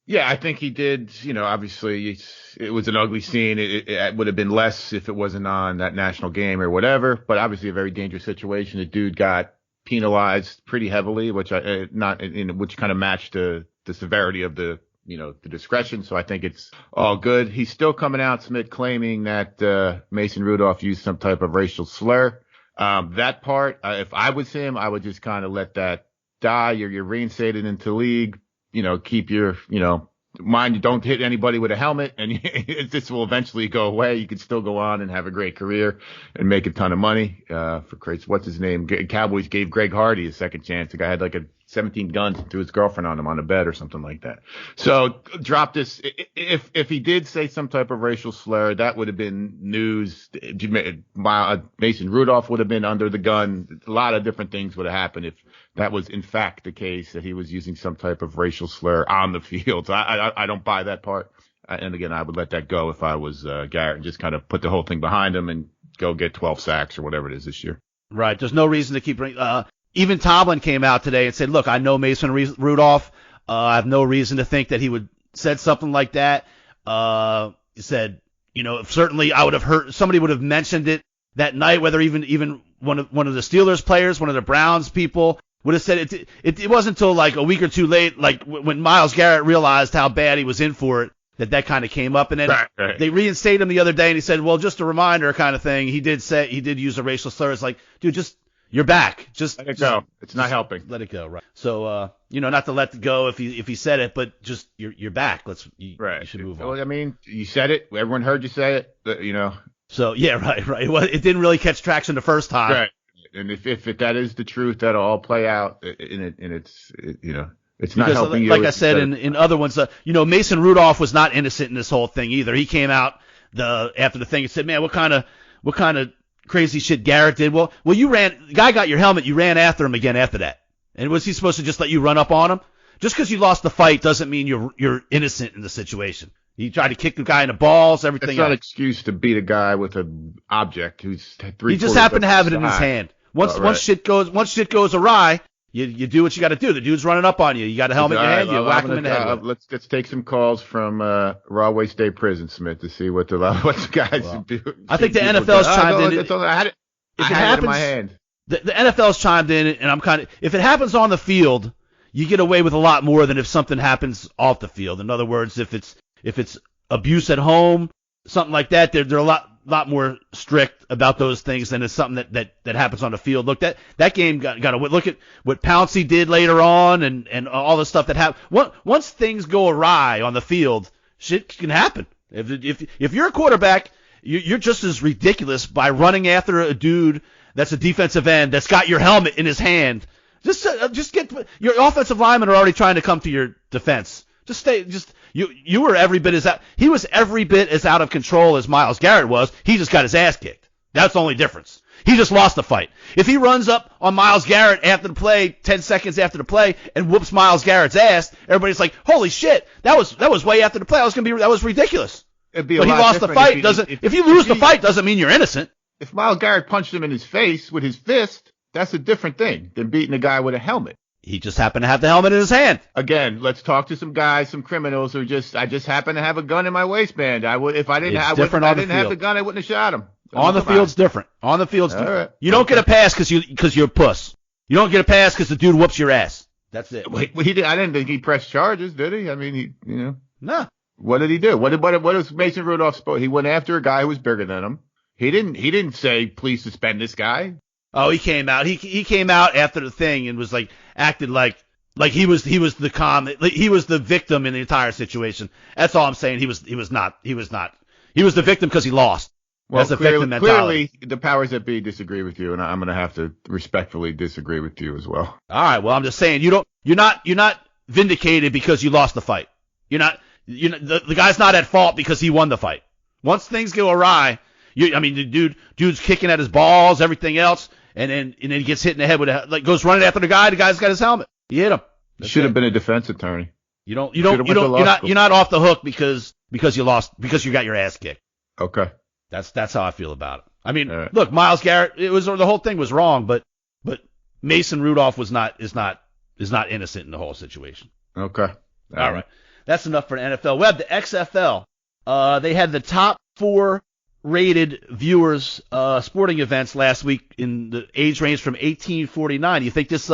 Yeah, I think he did. Obviously it was an ugly scene. It would have been less if it wasn't on that national game or whatever. But obviously a very dangerous situation. The dude got penalized pretty heavily, which kind of matched the severity of the discretion. So I think it's all good. He's still coming out, Smith, claiming that Mason Rudolph used some type of racial slur. That part, if I was him, I would just kind of let that die. You're reinstated into the league. Keep your, mind you don't hit anybody with a helmet, and this will eventually go away. You could still go on and have a great career and make a ton of money. What's his name? Cowboys gave Greg Hardy a second chance. The guy had like 17 guns and threw his girlfriend on him on a bed or something like that. So drop this. If he did say some type of racial slur, that would have been news. Mason Rudolph would have been under the gun. A lot of different things would have happened if that was in fact the case, that he was using some type of racial slur on the field. So I don't buy that part. And again, I would let that go if I was Garrett, and just kind of put the whole thing behind him and go get 12 sacks or whatever it is this year. Right. There's no reason to keep even Tomlin came out today and said, look, I know Mason Rudolph. I have no reason to think that he would said something like that. He said, certainly I would have heard, somebody would have mentioned it that night, whether even one of the Steelers players, one of the Browns people would have said it. It wasn't until like a week or two late, like when Myles Garrett realized how bad he was in for it, that kind of came up. And then they reinstated him the other day, and he said, well, just a reminder kind of thing. He did use a racial slur. It's like, dude, you're back. Just let it go. It's not helping. Let it go. Right. So, not to let it go if he said it, but just you're back. You should move on. Well, I mean, you said it. Everyone heard you say it. So yeah, right. Well, it didn't really catch traction the first time. Right. And if that is the truth, that'll all play out. And it's not helping you. Like I said in other ones, Mason Rudolph was not innocent in this whole thing either. He came out after the thing and said, man, what kind of crazy shit Garrett did. Well, the guy got your helmet, you ran after him again after that. And was he supposed to just let you run up on him? Just because you lost the fight doesn't mean you're innocent in the situation. He tried to kick the guy in the balls, everything. It's not an excuse to beat a guy with an object who's He just happened to have it in his hand. Once shit goes awry, you do what you got to do. The dude's running up on you. You got a helmet in your hand. You whack him in the head. Let's take some calls from Rahway State Prison, Smith, to see what the guys do. I think the NFL's chimed in. I had it in my hand. The NFL's chimed in, and if it happens on the field, you get away with a lot more than if something happens off the field. In other words, if it's abuse at home, something like that, they're a lot more strict about those things than it's something that happens on the field. Look, that game got to look at what Pouncey did later on and all the stuff that happened. Once things go awry on the field, shit can happen. If you're a quarterback, you're just as ridiculous by running after a dude that's a defensive end that's got your helmet in his hand. Just get your offensive linemen are already trying to come to your defense. You were every bit he was every bit as out of control as Myles Garrett was. He just got his ass kicked. That's the only difference. He just lost the fight. If he runs up on Myles Garrett after the play, 10 seconds after the play, and whoops Myles Garrett's ass, everybody's like, "Holy shit, that was way after the play. That was ridiculous." It'd be but he lost the fight. If you lose the fight, doesn't mean you're innocent. If Myles Garrett punched him in his face with his fist, that's a different thing than beating a guy with a helmet. He just happened to have the helmet in his hand. Again, let's talk to some guys, some criminals who I just happen to have a gun in my waistband. If I didn't have the gun, I wouldn't have shot him. On the field's different. On the field's different. Right. You don't get a pass because you're a puss. You don't get a pass because the dude whoops your ass. That's it. Wait, I didn't think he pressed charges, did he? I mean, No. What did he do? What was Mason Rudolph supposed? He went after a guy who was bigger than him. He didn't say, please suspend this guy. Oh, he came out. He came out after the thing and was like acted like he was the victim in the entire situation. That's all I'm saying. He was not. He was the victim because he lost. Well, that's a victim mentality. Clearly, the powers that be disagree with you, and I'm going to have to respectfully disagree with you as well. All right. Well, I'm just saying you're not vindicated because you lost the fight. The guy's not at fault because he won the fight. Once things go awry, the dude's kicking at his balls, everything else, and then he gets hit in the head with goes running after the guy. The guy's got his helmet. You hit him. Should have been a defense attorney. You're not off the hook because you lost, because you got your ass kicked. Okay. That's how I feel about it. I mean, Look, Myles Garrett, the whole thing was wrong, but Mason Rudolph is not innocent in the whole situation. Okay. All right. That's enough for the NFL. Web, the XFL, they had the top 4 rated viewers sporting events last week in the age range from 18-49. You think this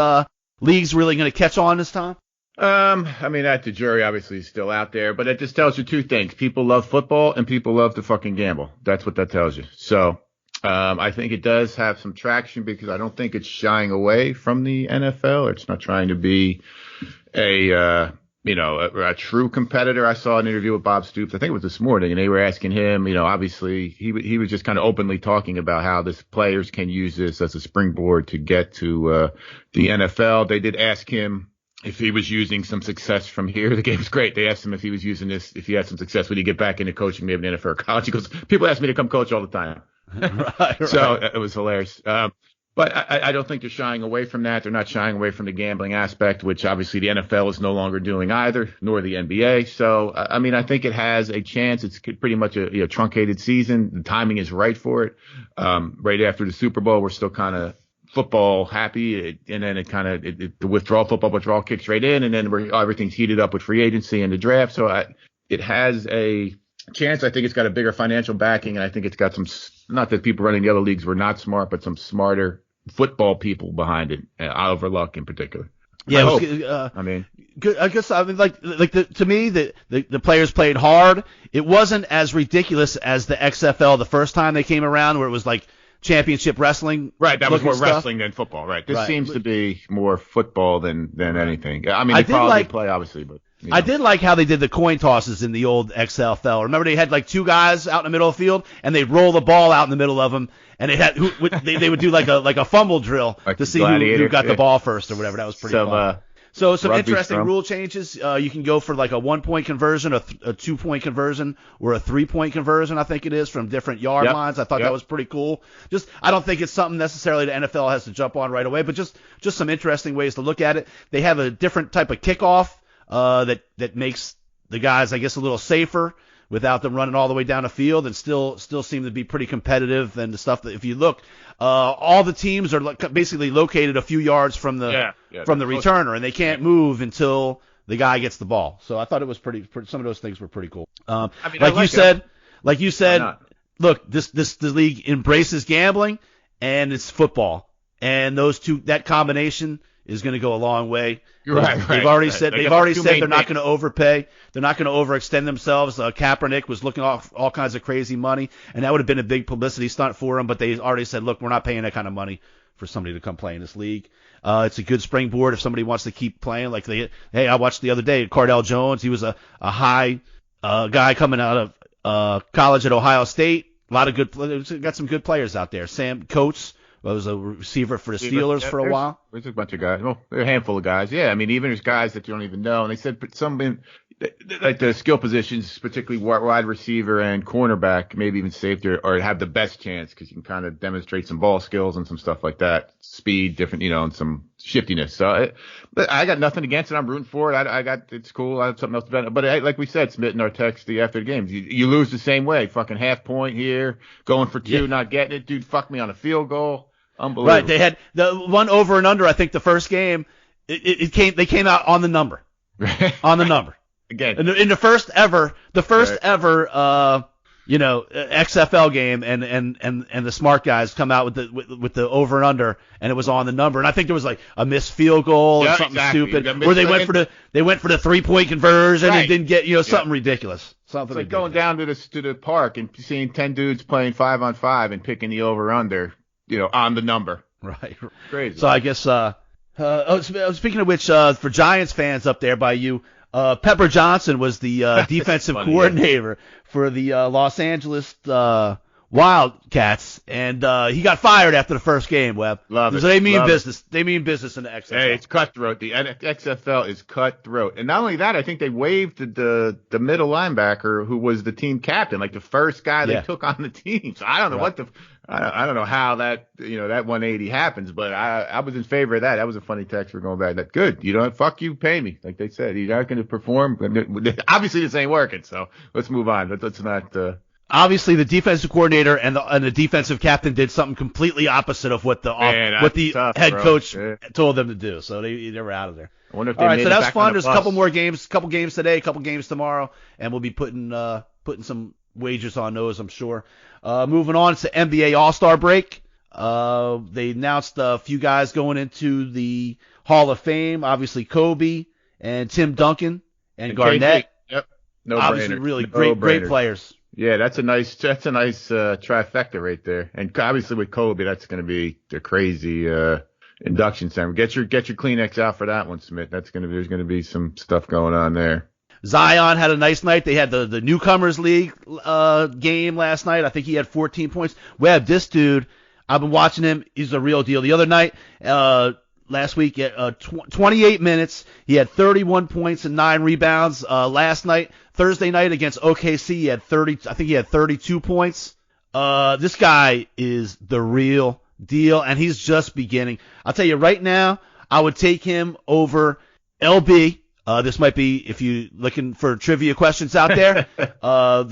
league's really going to catch on this time? The jury obviously is still out there, but it just tells you two things. People love football and people love to fucking gamble. That's what that tells you. So, I think it does have some traction because I don't think it's shying away from the NFL. It's not trying to be a true competitor. I saw an interview with Bob Stoops, I think it was this morning, and they were asking him, obviously he was just kind of openly talking about how this players can use this as a springboard to get to the NFL. They did ask him if he was using some success from here. The game was great. They asked him if he was using this, if he had some success, would he get back into coaching, maybe in the NFL or college? He goes, people ask me to come coach all the time. Right. So it was hilarious. But I don't think they're shying away from that. They're not shying away from the gambling aspect, which obviously the NFL is no longer doing either, nor the NBA. So, I think it has a chance. It's pretty much a truncated season. The timing is right for it. Right after the Super Bowl, we're still kind of football happy, and then the withdrawal kicks right in, and then everything's heated up with free agency and the draft. So it has a chance. I think it's got a bigger financial backing, and I think it's got some, not that people running the other leagues were not smart, but some smarter football people behind it, Oliver Luck in particular. Yeah, good. I guess to me the players played hard. It wasn't as ridiculous as the XFL the first time they came around, where it was like championship wrestling. Right, that was more wrestling than football. Right, this seems to be more football than anything. I mean, they play obviously, but. I did like how they did the coin tosses in the old XFL. Remember, they had like 2 guys out in the middle of the field, and they'd roll the ball out in the middle of them, and they would do like a fumble drill to see who got the ball first or whatever. That was pretty fun. So some interesting rule changes. You can go for like a 1-point conversion, a 2-point conversion, or a 3-point conversion, I think it is, from different yard lines. I thought that was pretty cool. I don't think it's something necessarily the NFL has to jump on right away, but just some interesting ways to look at it. They have a different type of kickoff that makes the guys, I guess, a little safer without them running all the way down the field, and still seem to be pretty competitive. And the stuff that, if you look, all the teams are basically located a few yards from the returner, and they can't move until the guy gets the ball. So I thought it was pretty some of those things were pretty cool. Like you said, look, this league embraces gambling and it's football, and that combination is going to go a long way. They've already said they're not going to overpay. They're not going to overextend themselves. Kaepernick was looking off all kinds of crazy money, and that would have been a big publicity stunt for him. But they already said, look, we're not paying that kind of money for somebody to come play in this league. It's a good springboard if somebody wants to keep playing. I watched the other day, Cardell Jones. He was a high guy coming out of college at Ohio State. A lot of got some good players out there. Sam Coates was a receiver for the Steelers for a while. There's a bunch of guys. Well, there are a handful of guys. Yeah, I mean, even there's guys that you don't even know. And they said like the skill positions, particularly wide receiver and cornerback, maybe even safety, or have the best chance because you can kind of demonstrate some ball skills and some stuff like that, speed, different, and some shiftiness. So but I got nothing against it. I'm rooting for it. It's cool. I have something else to bet. But like we said, Smitt in our text after the games, you lose the same way. Fucking half point here, going for two, not getting it. Dude, fuck me on a field goal. Unbelievable. Right. They had the one over and under. I think the first game, they came out on the number. On the number. Again. In the first ever XFL game, and the smart guys come out with the over and under, and it was on the number. And I think there was like a missed field goal or something stupid, where they went for the 3-point conversion and didn't get something ridiculous. Something it's like ridiculous. going down to the park and seeing 10 dudes playing 5-on-5 and picking the over under, on the number. Right. Crazy. So I guess speaking of which, for Giants fans up there by you. Pepper Johnson was the defensive coordinator for the Los Angeles Wildcats, and he got fired after the first game, Webb. Love it. So they mean business. They mean business in the XFL. Hey, it's cutthroat. The XFL is cutthroat. And not only that, I think they waived the middle linebacker who was the team captain, like the first guy they took on the team. So I don't know I don't know how that, that 180 happens, but I was in favor of that. That was a funny text for going back. That's good. Fuck you, pay me. Like they said, you're not going to perform. Obviously this ain't working. So let's move on. Let's not, Obviously, the defensive coordinator and the defensive captain did something completely opposite of what the head coach told them to do. So they were out of there. I wonder if all right, so that's fun. There's a couple more games, couple games today, couple games tomorrow, and we'll be putting some wagers on those, I'm sure. Moving on to NBA All-Star break. They announced a few guys going into the Hall of Fame. Obviously, Kobe and Tim Duncan and Garnett. Yep. No obviously, brainer. really great players. Yeah, that's a nice trifecta right there. And obviously with Kobe, that's going to be the crazy induction ceremony. Get your Kleenex out for that one, Smitt. There's going to be some stuff going on there. Zion had a nice night. They had the Newcomers League game last night. I think he had 14 points. Webb, this dude, I've been watching him. He's a real deal. The other night, last week, 28 minutes. He had 31 points and 9 rebounds. Last night, Thursday night against OKC, he had 32 points. This guy is the real deal, and he's just beginning. I'll tell you right now, I would take him over LB. This might be, if you're looking for trivia questions out there, our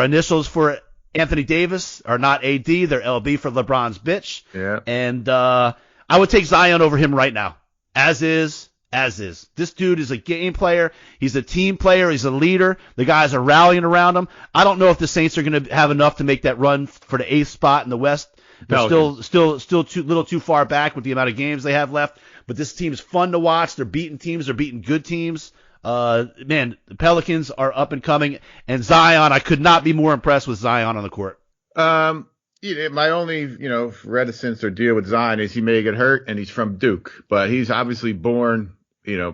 initials for Anthony Davis are not AD, they're LB for LeBron's bitch. Yeah. And I would take Zion over him right now. As is. This dude is a game player. He's a team player. He's a leader. The guys are rallying around him. I don't know if the Saints are going to have enough to make that run for the 8th spot in the West. They're still too far back with the amount of games they have left. But this team is fun to watch. They're beating teams. They're beating good teams. Man, the Pelicans are up and coming. And Zion, I could not be more impressed with Zion on the court. My only, reticence or deal with Zion is he may get hurt, and he's from Duke, but he's obviously born to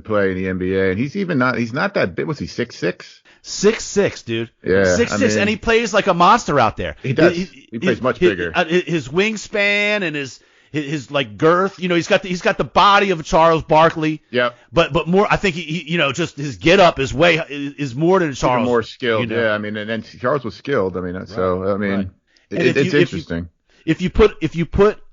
play in the NBA, and he's not that big. Was he 6'6"? 6'6", dude. Yeah, 6'6", and he plays like a monster out there. He does. He plays much bigger. His wingspan and his like girth, he's got the body of Charles Barkley. Yeah. But more, I think he just his get up is more than Charles. Even more skilled. Yeah. I mean, and then Charles was skilled. I mean, right. So I mean, right. It's interesting. If you put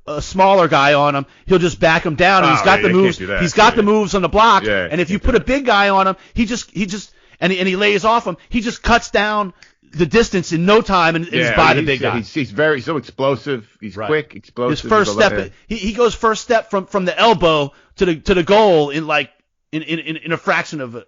a smaller guy on him, he'll just back him down. And he's got the moves. He's got the moves on the block. Yeah, and if you put a big guy on him, he he lays off him. He just cuts down the distance in no time and is by the big guy. He's very so explosive. He's quick, explosive. His first step, he goes first step from the elbow to the goal in like in a fraction of a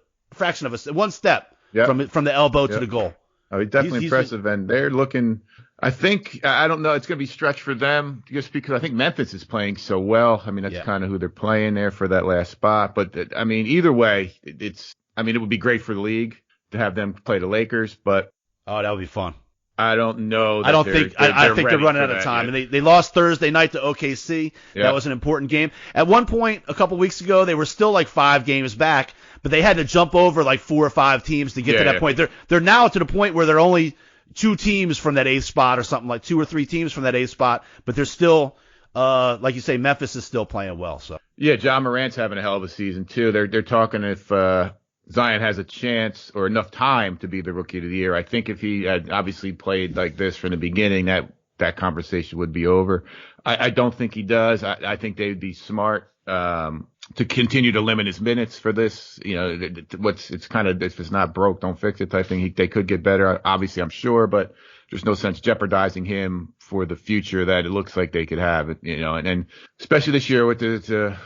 one step from the elbow to the goal. Oh, he's definitely impressive, and they're looking. I don't know. It's going to be stretched for them just because I think Memphis is playing so well. I mean, that's kind of who they're playing there for that last spot. But I mean, either way, it would be great for the league to have them play the Lakers, but. Oh, that would be fun. I don't know. I think they're running out of time. And they lost Thursday night to OKC. Yeah. That was an important game. At one point, a couple weeks ago, they were still like 5 games back, but they had to jump over like 4 or 5 teams to get to that point. They're now to the point where they're only 2 teams from that 8th spot or something, like 2 or 3 teams from that 8th spot, but they're still, like you say, Memphis is still playing well. So Yeah, John Morant's having a hell of a season too. They're talking if Zion has a chance or enough time to be the Rookie of the Year. I think if he had obviously played like this from the beginning, that conversation would be over. I don't think he does. I think they'd be smart to continue to limit his minutes for this. You know, it's kind of, if it's not broke, don't fix it type thing. They could get better, obviously, I'm sure, but there's no sense jeopardizing him for the future that it looks like they could have. You know, and especially this year with the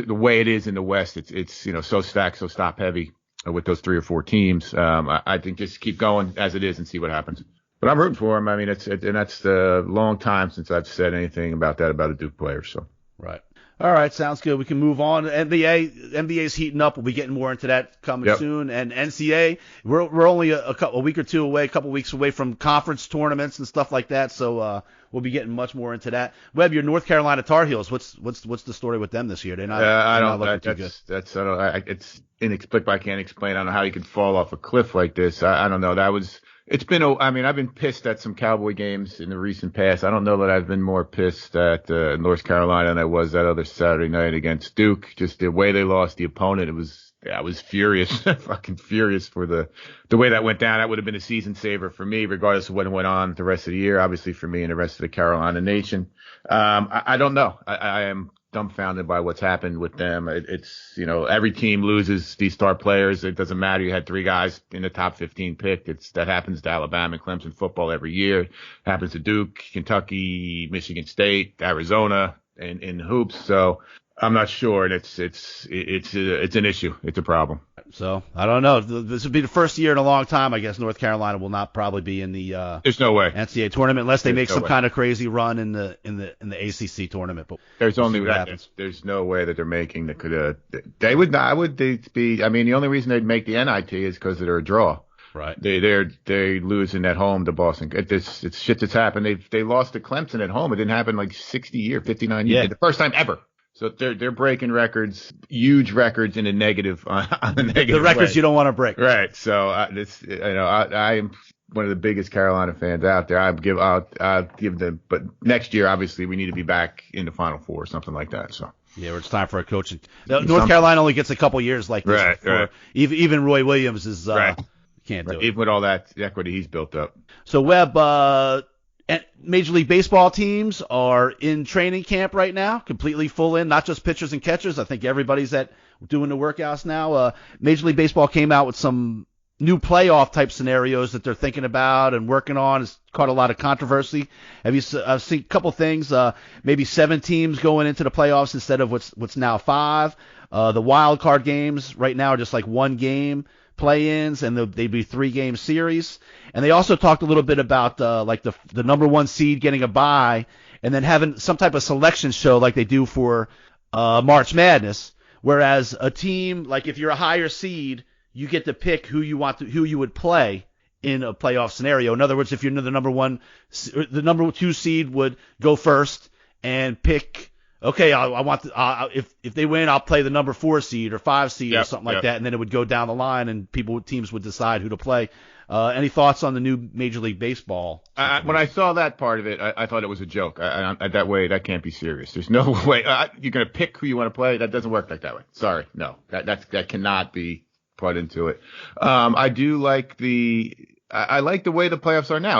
way it is in the West, it's you know, so stacked, so stop heavy with those 3 or 4 teams. I think just keep going as it is and see what happens. But I'm rooting for him. I mean, and that's a long time since I've said anything about that about a Duke player. So right. All right, sounds good. We can move on. NBA's heating up. We'll be getting more into that coming soon. And NCAA, we're only a week or two away, a couple weeks away from conference tournaments and stuff like that. So we'll be getting much more into that. Webb, your North Carolina Tar Heels. What's the story with them this year? They're not looking too good. It's inexplicable. I can't explain. I don't know how you could fall off a cliff like this. I don't know. I've been pissed at some Cowboy games in the recent past. I don't know that I've been more pissed at North Carolina than I was that other Saturday night against Duke. Just the way they lost the opponent, I was furious, fucking furious for the way that went down. That would have been a season saver for me, regardless of what went on the rest of the year. Obviously for me and the rest of the Carolina nation. I don't know. I am dumbfounded by what's happened with them. It's, you know, every team loses these star players. It doesn't matter. You had 3 guys in the top 15 picked. That happens to Alabama and Clemson football every year. It happens to Duke, Kentucky, Michigan State, Arizona, and in hoops. So I'm not sure. And it's an issue. It's a problem. So I don't know. This would be the first year in a long time. I guess North Carolina will not probably be in the there's no way NCAA tournament unless they make some kind of crazy run in the ACC tournament. But there's only that. There's no way that they're making that could. They would not. Would they be? I mean, the only reason they'd make the NIT is because they're a draw. Right. They're losing at home to Boston. It's shit that's happened. They lost to Clemson at home. It didn't happen like 60 years, 59 years. Yeah. The first time ever. So they're breaking records, huge records in a negative on the negative. The records way. You don't want to break. Right. So I am one of the biggest Carolina fans out there. I'll give them, but next year obviously we need to be back in the Final Four or something like that. So. Yeah, it's time for a coaching. North Carolina only gets a couple years like this. Right. Even Roy Williams is can't do it. Even with all that equity he's built up. So Webb, Major League Baseball teams are in training camp right now, completely full in, not just pitchers and catchers. I think everybody's doing the workouts now. Major League Baseball came out with some new playoff type scenarios that they're thinking about and working on. It's caught a lot of controversy. I've seen a couple things, maybe 7 teams going into the playoffs instead of what's now 5. The wild card games right now are just like 1 game play-ins, and they'd be 3-game series. And they also talked a little bit about like the number 1 seed getting a bye, and then having some type of selection show like they do for March Madness. Whereas a team, like if you're a higher seed, you get to pick who you would play in a playoff scenario. In other words, if you're the the number 2 seed would go first and pick. Okay, I want if they win, I'll play the number 4 seed or 5 seed or something like that, and then it would go down the line, and teams would decide who to play. Any thoughts on the new Major League Baseball? When I saw that part of it, I thought it was a joke. That way, that can't be serious. There's no way you're going to pick who you want to play. That doesn't work like that way. Sorry, no, that cannot be put into it. I do like I like the way the playoffs are now.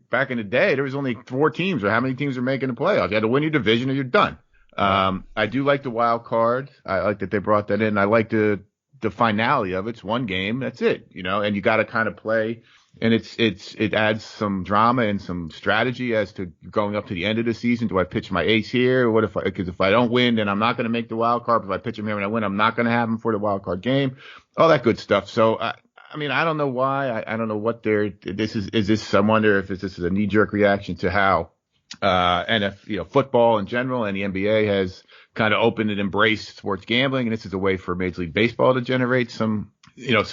Back in the day, there was only 4 teams, or how many teams are making the playoffs? You had to win your division or you're done. I do like the wild card. I like that they brought that in. I like the finality of it. It's 1 game. That's it, you know, and you got to kind of play. And it adds some drama and some strategy as to going up to the end of the season. Do I pitch my ace here? Because if I don't win, then I'm not going to make the wild card. If I pitch him here and I win, I'm not going to have him for the wild card game. All that good stuff. So, I mean, I don't know why. I don't know what this is. I wonder if this is a knee-jerk reaction to how football in general and the NBA has kind of opened and embraced sports gambling, and this is a way for Major League Baseball to generate some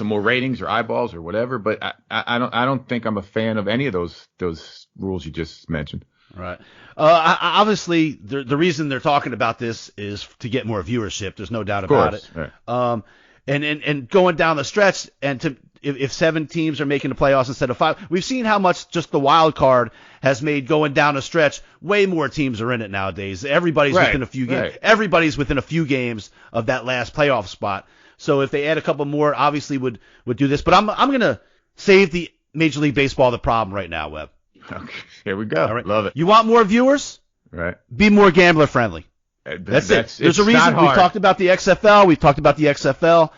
more ratings or eyeballs or whatever. But I don't think I'm a fan of any of those rules you just mentioned. Right. Obviously, the reason they're talking about this is to get more viewership. There's no doubt about it. Right. And going down the stretch, and if 7 teams are making the playoffs instead of 5. We've seen how much just the wild card has made going down a stretch. Way more teams are in it nowadays. Everybody's within a few games. Everybody's within a few games of that last playoff spot. So if they add a couple more, obviously would do this. But I'm going to save the Major League Baseball the problem right now, Webb. Okay, here we go. All right. Love it. You want more viewers? Right. Be more gambler friendly. That's it. There's a reason. We've talked about the XFL. We've talked about the XFL.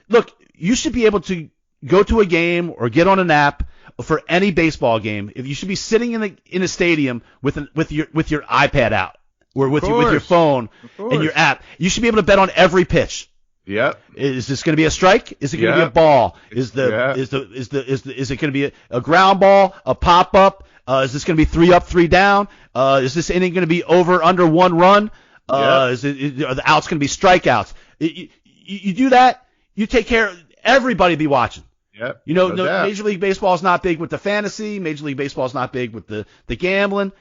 Look, you should be able to go to a game or get on an app for any baseball game. If you should be sitting in a stadium with your iPad out or with your phone and your app. You should be able to bet on every pitch. Yep. Is this going to be a strike? Is it going to be a ball? Is it going to be a ground ball, a pop up? Is this going to be 3 up, 3 down? Is this inning going to be over under 1 run? Are the outs going to be strikeouts? You do that, you take care of everybody be watching. Yep. Major League Baseball is not big with the fantasy. Major League Baseball is not big with the gambling.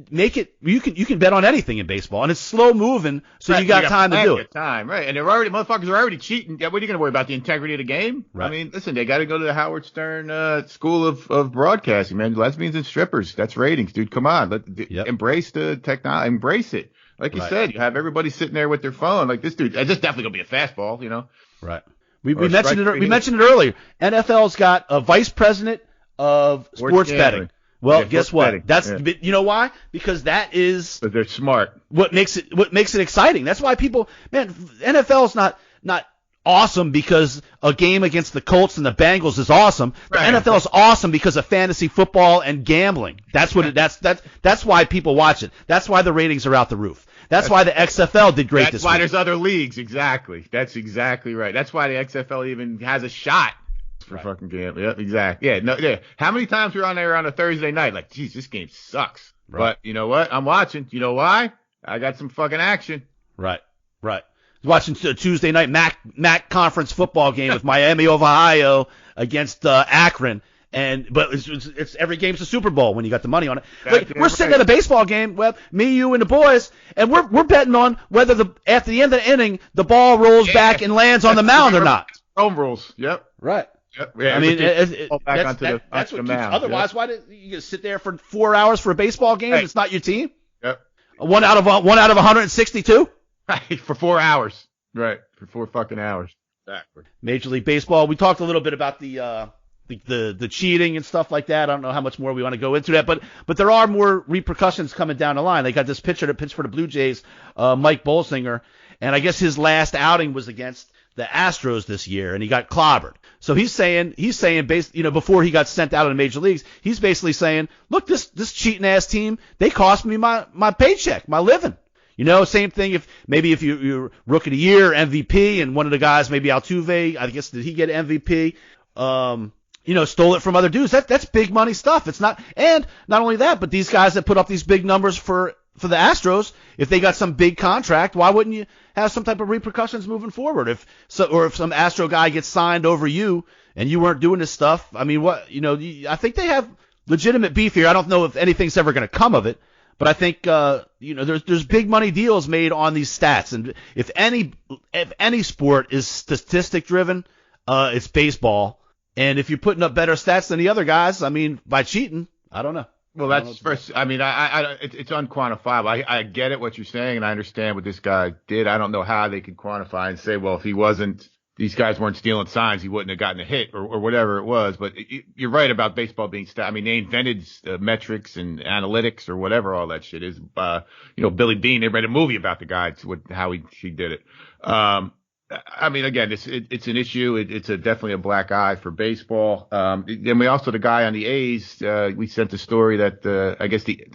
Make it you can bet on anything in baseball, and it's slow moving, so you got time to do it. Time, right? And motherfuckers are already cheating. What are you going to worry about, the integrity of the game? Right. I mean, listen, they got to go to the Howard Stern School of Broadcasting, man. Lesbians and strippers, that's ratings, dude. Come on, embrace the technology, embrace it. Like you said, you have everybody sitting there with their phone. Like this dude, this definitely gonna be a fastball, Right. We mentioned it. We mentioned it earlier. NFL's got a vice president of sports betting. Well, guess what? Betting. You know why? Because that is. But they're smart. What makes it exciting? That's why people, man, NFL's not awesome because a game against the Colts and the Bengals is awesome. The NFL is awesome because of fantasy football and gambling. That's what that's why people watch it. That's why the ratings are out the roof. That's why the XFL did great this week. That's why there's other leagues. Exactly. That's exactly right. That's why the XFL even has a shot for fucking gambling. Yep, exactly. Yeah. How many times we're on there on a Thursday night? Like, geez, this game sucks. Right. But you know what? I'm watching. You know why? I got some fucking action. Right. Watching a Tuesday night MAC conference football game with Miami of Ohio against Akron. But it's every game's a Super Bowl when you got the money on it. Like, we're sitting at a baseball game, me, you, and the boys, and we're betting on whether after the end of the inning the ball rolls back and lands on the mound or not. Home rules. Yep. Right. Yep. Yeah, I mean, that's what the mound. Otherwise, why did you just sit there for 4 hours for a baseball game? Right. It's not your team. Yep. One out of 162. Right, for 4 hours. Right, for 4 fucking hours. Exactly. Major League Baseball. We talked a little bit about the cheating and stuff like that. I don't know how much more we want to go into that, but there are more repercussions coming down the line. They got this pitcher that pitched for the Blue Jays, Mike Bolsinger, and I guess his last outing was against the Astros this year, and he got clobbered. So he's saying before he got sent out of the major leagues, he's basically saying, look, this cheating ass team, they cost me my paycheck, my living. Same thing if you're Rookie of the Year, MVP, and one of the guys, maybe Altuve, I guess, did he get MVP? Stole it from other dudes. That's big money stuff. It's not, and not only that, but these guys that put up these big numbers for the Astros, if they got some big contract, why wouldn't you have some type of repercussions moving forward? If some Astro guy gets signed over you and you weren't doing this stuff, I mean, I think they have legitimate beef here. I don't know if anything's ever going to come of it, but I think there's big money deals made on these stats, and if any sport is statistic driven, it's baseball. And if you're putting up better stats than the other guys, I mean, by cheating, I don't know. Well, that's first. I mean, it's unquantifiable. I get it what you're saying, and I understand what this guy did. I don't know how they could quantify and say, well, if these guys weren't stealing signs, he wouldn't have gotten a hit or whatever it was. But you're right about baseball being I mean, they invented metrics and analytics or whatever all that shit is. Billy Beane, they made a movie about the guy, how he did it. I mean, again, it's an issue. It's definitely a black eye for baseball. And we also, the guy on the A's, we sent a story that I guess the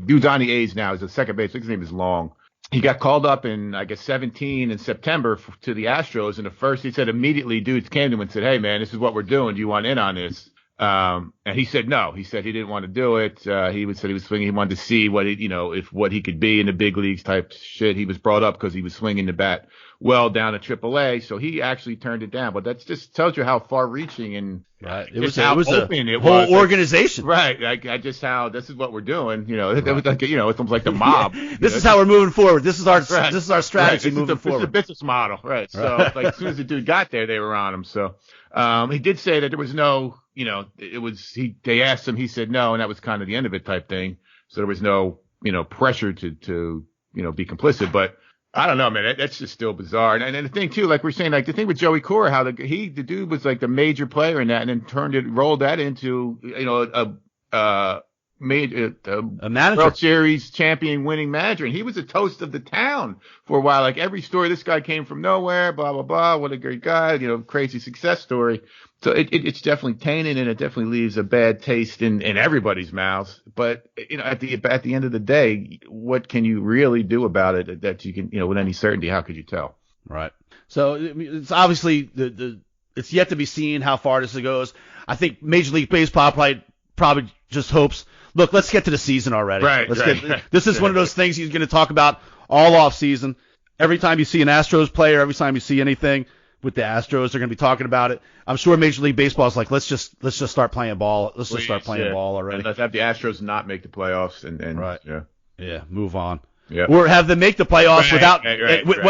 dude's on the A's now. He's a second base. His name is Long. He got called up in, I guess, 17 in September to the Astros. And the first, he said immediately, dudes came to him and said, hey, man, this is what we're doing. Do you want in on this? And he said no. He said he didn't want to do it. He said he was swinging. He wanted to see what what he could be in the big leagues type shit. He was brought up because he was swinging the bat well down to AAA, so he actually turned it down. But that just tells you how far-reaching and right. It was a whole organization. Right. I just how this is what we're doing. It was like it's almost like the mob. This is how we're moving forward. This is our strategy moving forward. This is a business model, right? So like as soon as the dude got there, they were on him. So he did say that there was no. They asked him, he said no, and that was kind of the end of it type thing. So there was no, pressure to be complicit. But I don't know, man, that's just still bizarre. And the thing too, like we're saying, like the thing with Joey Cora, how the dude was like the major player in that, and then rolled that into, a manager, World Series champion, winning manager, and he was a toast of the town for a while. Like every story, this guy came from nowhere, blah blah blah. What a great guy, crazy success story. So it's definitely tainted, and it definitely leaves a bad taste in everybody's mouths. But at the end of the day, what can you really do about it that you can with any certainty? How could you tell? Right. So it's obviously it's yet to be seen how far this goes. I think Major League Baseball probably just hopes. Look, let's get to the season already. Right. This is one of those things he's going to talk about all off season. Every time you see an Astros player, every time you see anything with the Astros, they're going to be talking about it. I'm sure Major League Baseball is like, let's just start playing ball. Let's just start playing ball already. And let's have the Astros not make the playoffs and right. Yeah, move on. Yeah. Or have them make the playoffs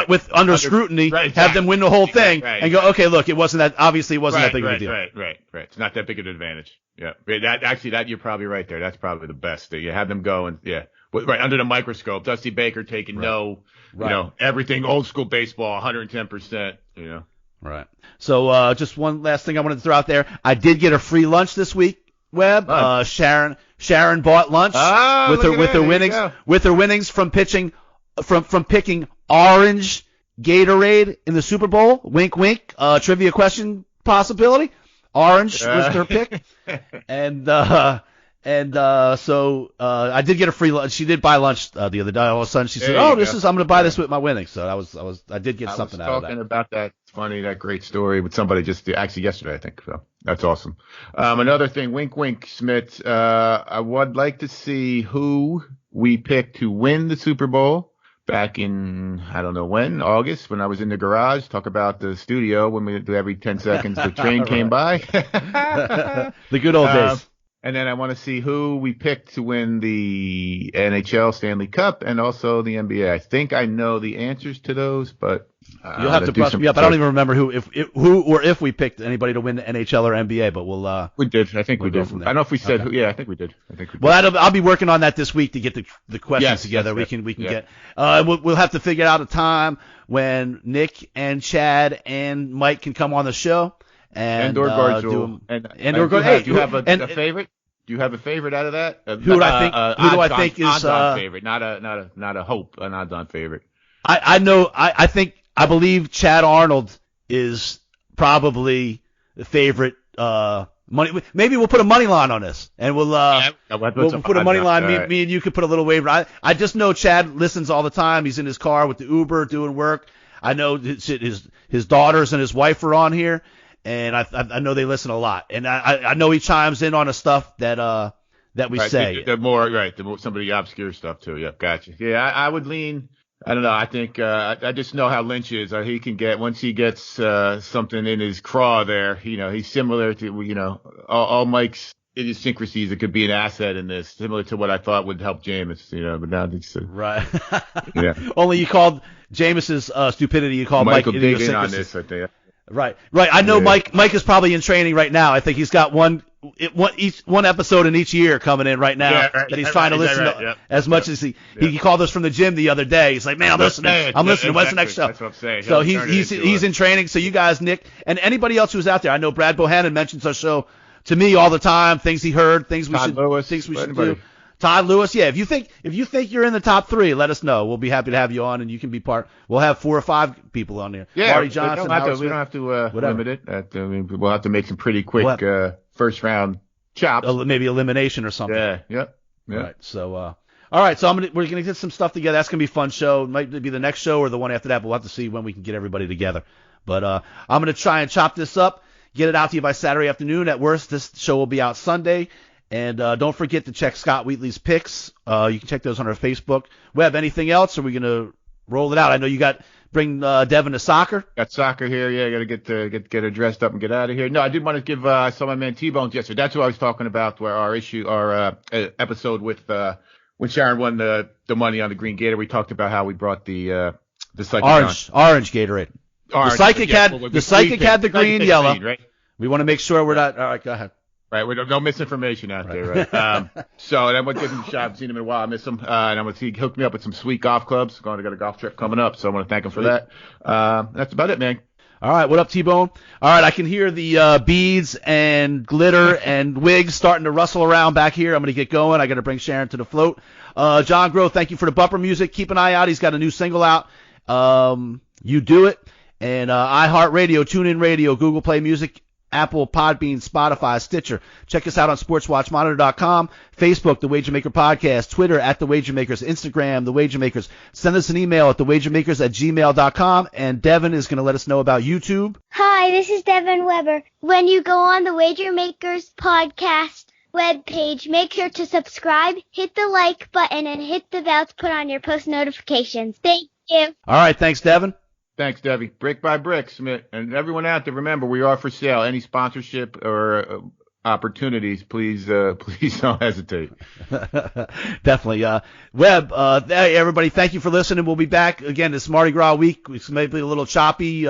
with under scrutiny, have them win the whole thing, and go, okay, look, it wasn't that big of a deal. Right. It's not that big of an advantage. Yeah. That you're probably right there. That's probably the best. You have them go and right under the microscope. Dusty Baker taking everything old school baseball, 110%. Right. So just one last thing I wanted to throw out there. I did get a free lunch this week, Webb. Sharon bought lunch with her winnings from picking orange Gatorade in the Super Bowl. Wink, wink. Trivia question possibility. Orange was her pick, and so I did get a free lunch. She did buy lunch the other day. All of a sudden she said, I'm going to buy this with my winnings. So I did get something out of that. Talking about that. It's funny, that great story with somebody actually yesterday, I think. So that's awesome. Another thing, wink, wink, Smitt. I would like to see who we picked to win the Super Bowl back in, I don't know when, August, when I was in the garage. Talk about the studio when we do every 10 seconds the train came by. The good old days. And then I want to see who we picked to win the NHL Stanley Cup and also the NBA. I think I know the answers to those, but you'll have to brush me up. I don't even remember if we picked anybody to win the NHL or NBA, but we'll. We did. I think we did. I don't know if we said who. Yeah, I think we did. Well, I'll be working on that this week to get the questions together. We can get. We'll have to figure out a time when Nick and Chad and Mike can come on the show. And or Garjul. Do you have a favorite? Do you have a favorite out of that? Who do I think is odds-on favorite? Not a hope, an odds-on favorite. I believe Chad Arnold is probably the favorite. Maybe we'll put a money line on this, and we'll put a money line. Right. Me and you could put a little waiver. I just know Chad listens all the time. He's in his car with the Uber doing work. I know his daughters and his wife are on here. And I know they listen a lot, and I know he chimes in on the stuff that we say. The more some of the obscure stuff too. Yeah, gotcha. Yeah, I would lean. I don't know. I think I just know how Lynch is. He can get once he gets something in his craw there. He's similar to all Mike's idiosyncrasies. It could be an asset in this, similar to what I thought would help Jameis. But now it's right. Yeah. Only you called Jameis's stupidity. You called Mike idiosyncrasies on this, I think. Right. I know Mike is probably in training right now. I think he's got one episode in each year coming in right now that he's trying to listen to as much as he called us from the gym the other day. He's like, man, I'm listening. What's the next show? That's what I'm saying. So he's in training. So you guys, Nick, and anybody else who's out there, I know Brad Bohannon mentions our show to me all the time. Things he heard, things we should do. Todd Lewis, yeah. If you think you're in the top 3, let us know. We'll be happy to have you on, and you can be part. We'll have 4 or 5 people on there. Yeah, Marty Johnson. We don't have to limit it. We'll have to make some pretty quick first round chops. Maybe elimination or something. Yeah. Yep. All right. So, all right. So we're gonna get some stuff together. That's gonna be a fun show. It might be the next show or the one after that. But we'll have to see when we can get everybody together. But I'm gonna try and chop this up. get it out to you by Saturday afternoon. At worst, this show will be out Sunday. And don't forget to check Scott Wheatley's picks. You can check those on our Facebook. Webb, anything else? Or are we going to roll it out? I know you bring Devin to soccer. Got soccer here. Yeah, got to get her dressed up and get out of here. No, I did want to give some of my man T-Bones yesterday. That's what I was talking about, where our episode with Sharon won the money on the green gator. We talked about how we brought the psychic orange Gatorade. Orange, the psychic had the green, yellow. Green, right? We want to make sure we're not. All right, go ahead. Right, no misinformation out there, right? So then I'm gonna give him a shot. I haven't seen him in a while. I miss him, and I'm gonna see he hooked me up with some sweet golf clubs. I got a golf trip coming up, so I want to thank him for that. That's about it, man. All right, what up, T-Bone? All right, I can hear the beads and glitter and wigs starting to rustle around back here. I'm gonna get going. I gotta bring Sharon to the float. John Grove, thank you for the bumper music. Keep an eye out. He's got a new single out. You Do It, and iHeartRadio, TuneIn Radio, Google Play Music, Apple, Podbean, Spotify, Stitcher. Check us out on SportsWatchMonitor.com, Facebook, The Wager Maker Podcast, Twitter at The Wager Makers, Instagram, The Wager Makers. Send us an email at TheWagerMakers@gmail.com, and Devin is going to let us know about YouTube. Hi, this is Devin Weber. When you go on The Wager Makers Podcast webpage, make sure to subscribe, hit the like button, and hit the bell to put on your post notifications. Thank you. All right, thanks, Devin. Thanks, Debbie. Brick by brick, Smitt. And everyone out there, remember, we are for sale. Any sponsorship or opportunities, please don't hesitate. Definitely. Webb, hey, everybody, thank you for listening. We'll be back again this Mardi Gras week. It's maybe a little choppy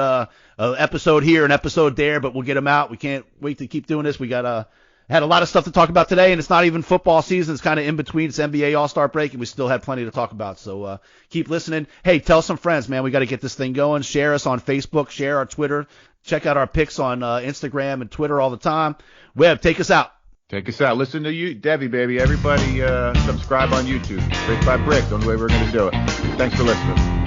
episode here, an episode there, but we'll get them out. We can't wait to keep doing this. We got had a lot of stuff to talk about today, and it's not even football season. It's kind of in between. It's NBA All-Star break, and we still have plenty to talk about. So keep listening. Hey, tell some friends, man. We got to get this thing going. Share us on Facebook. Share our Twitter. Check out our pics on Instagram and Twitter all the time. Webb, take us out. Take us out. Listen to you, Debbie, baby. Everybody subscribe on YouTube. Brick by brick. The only way we're going to do it. Thanks for listening.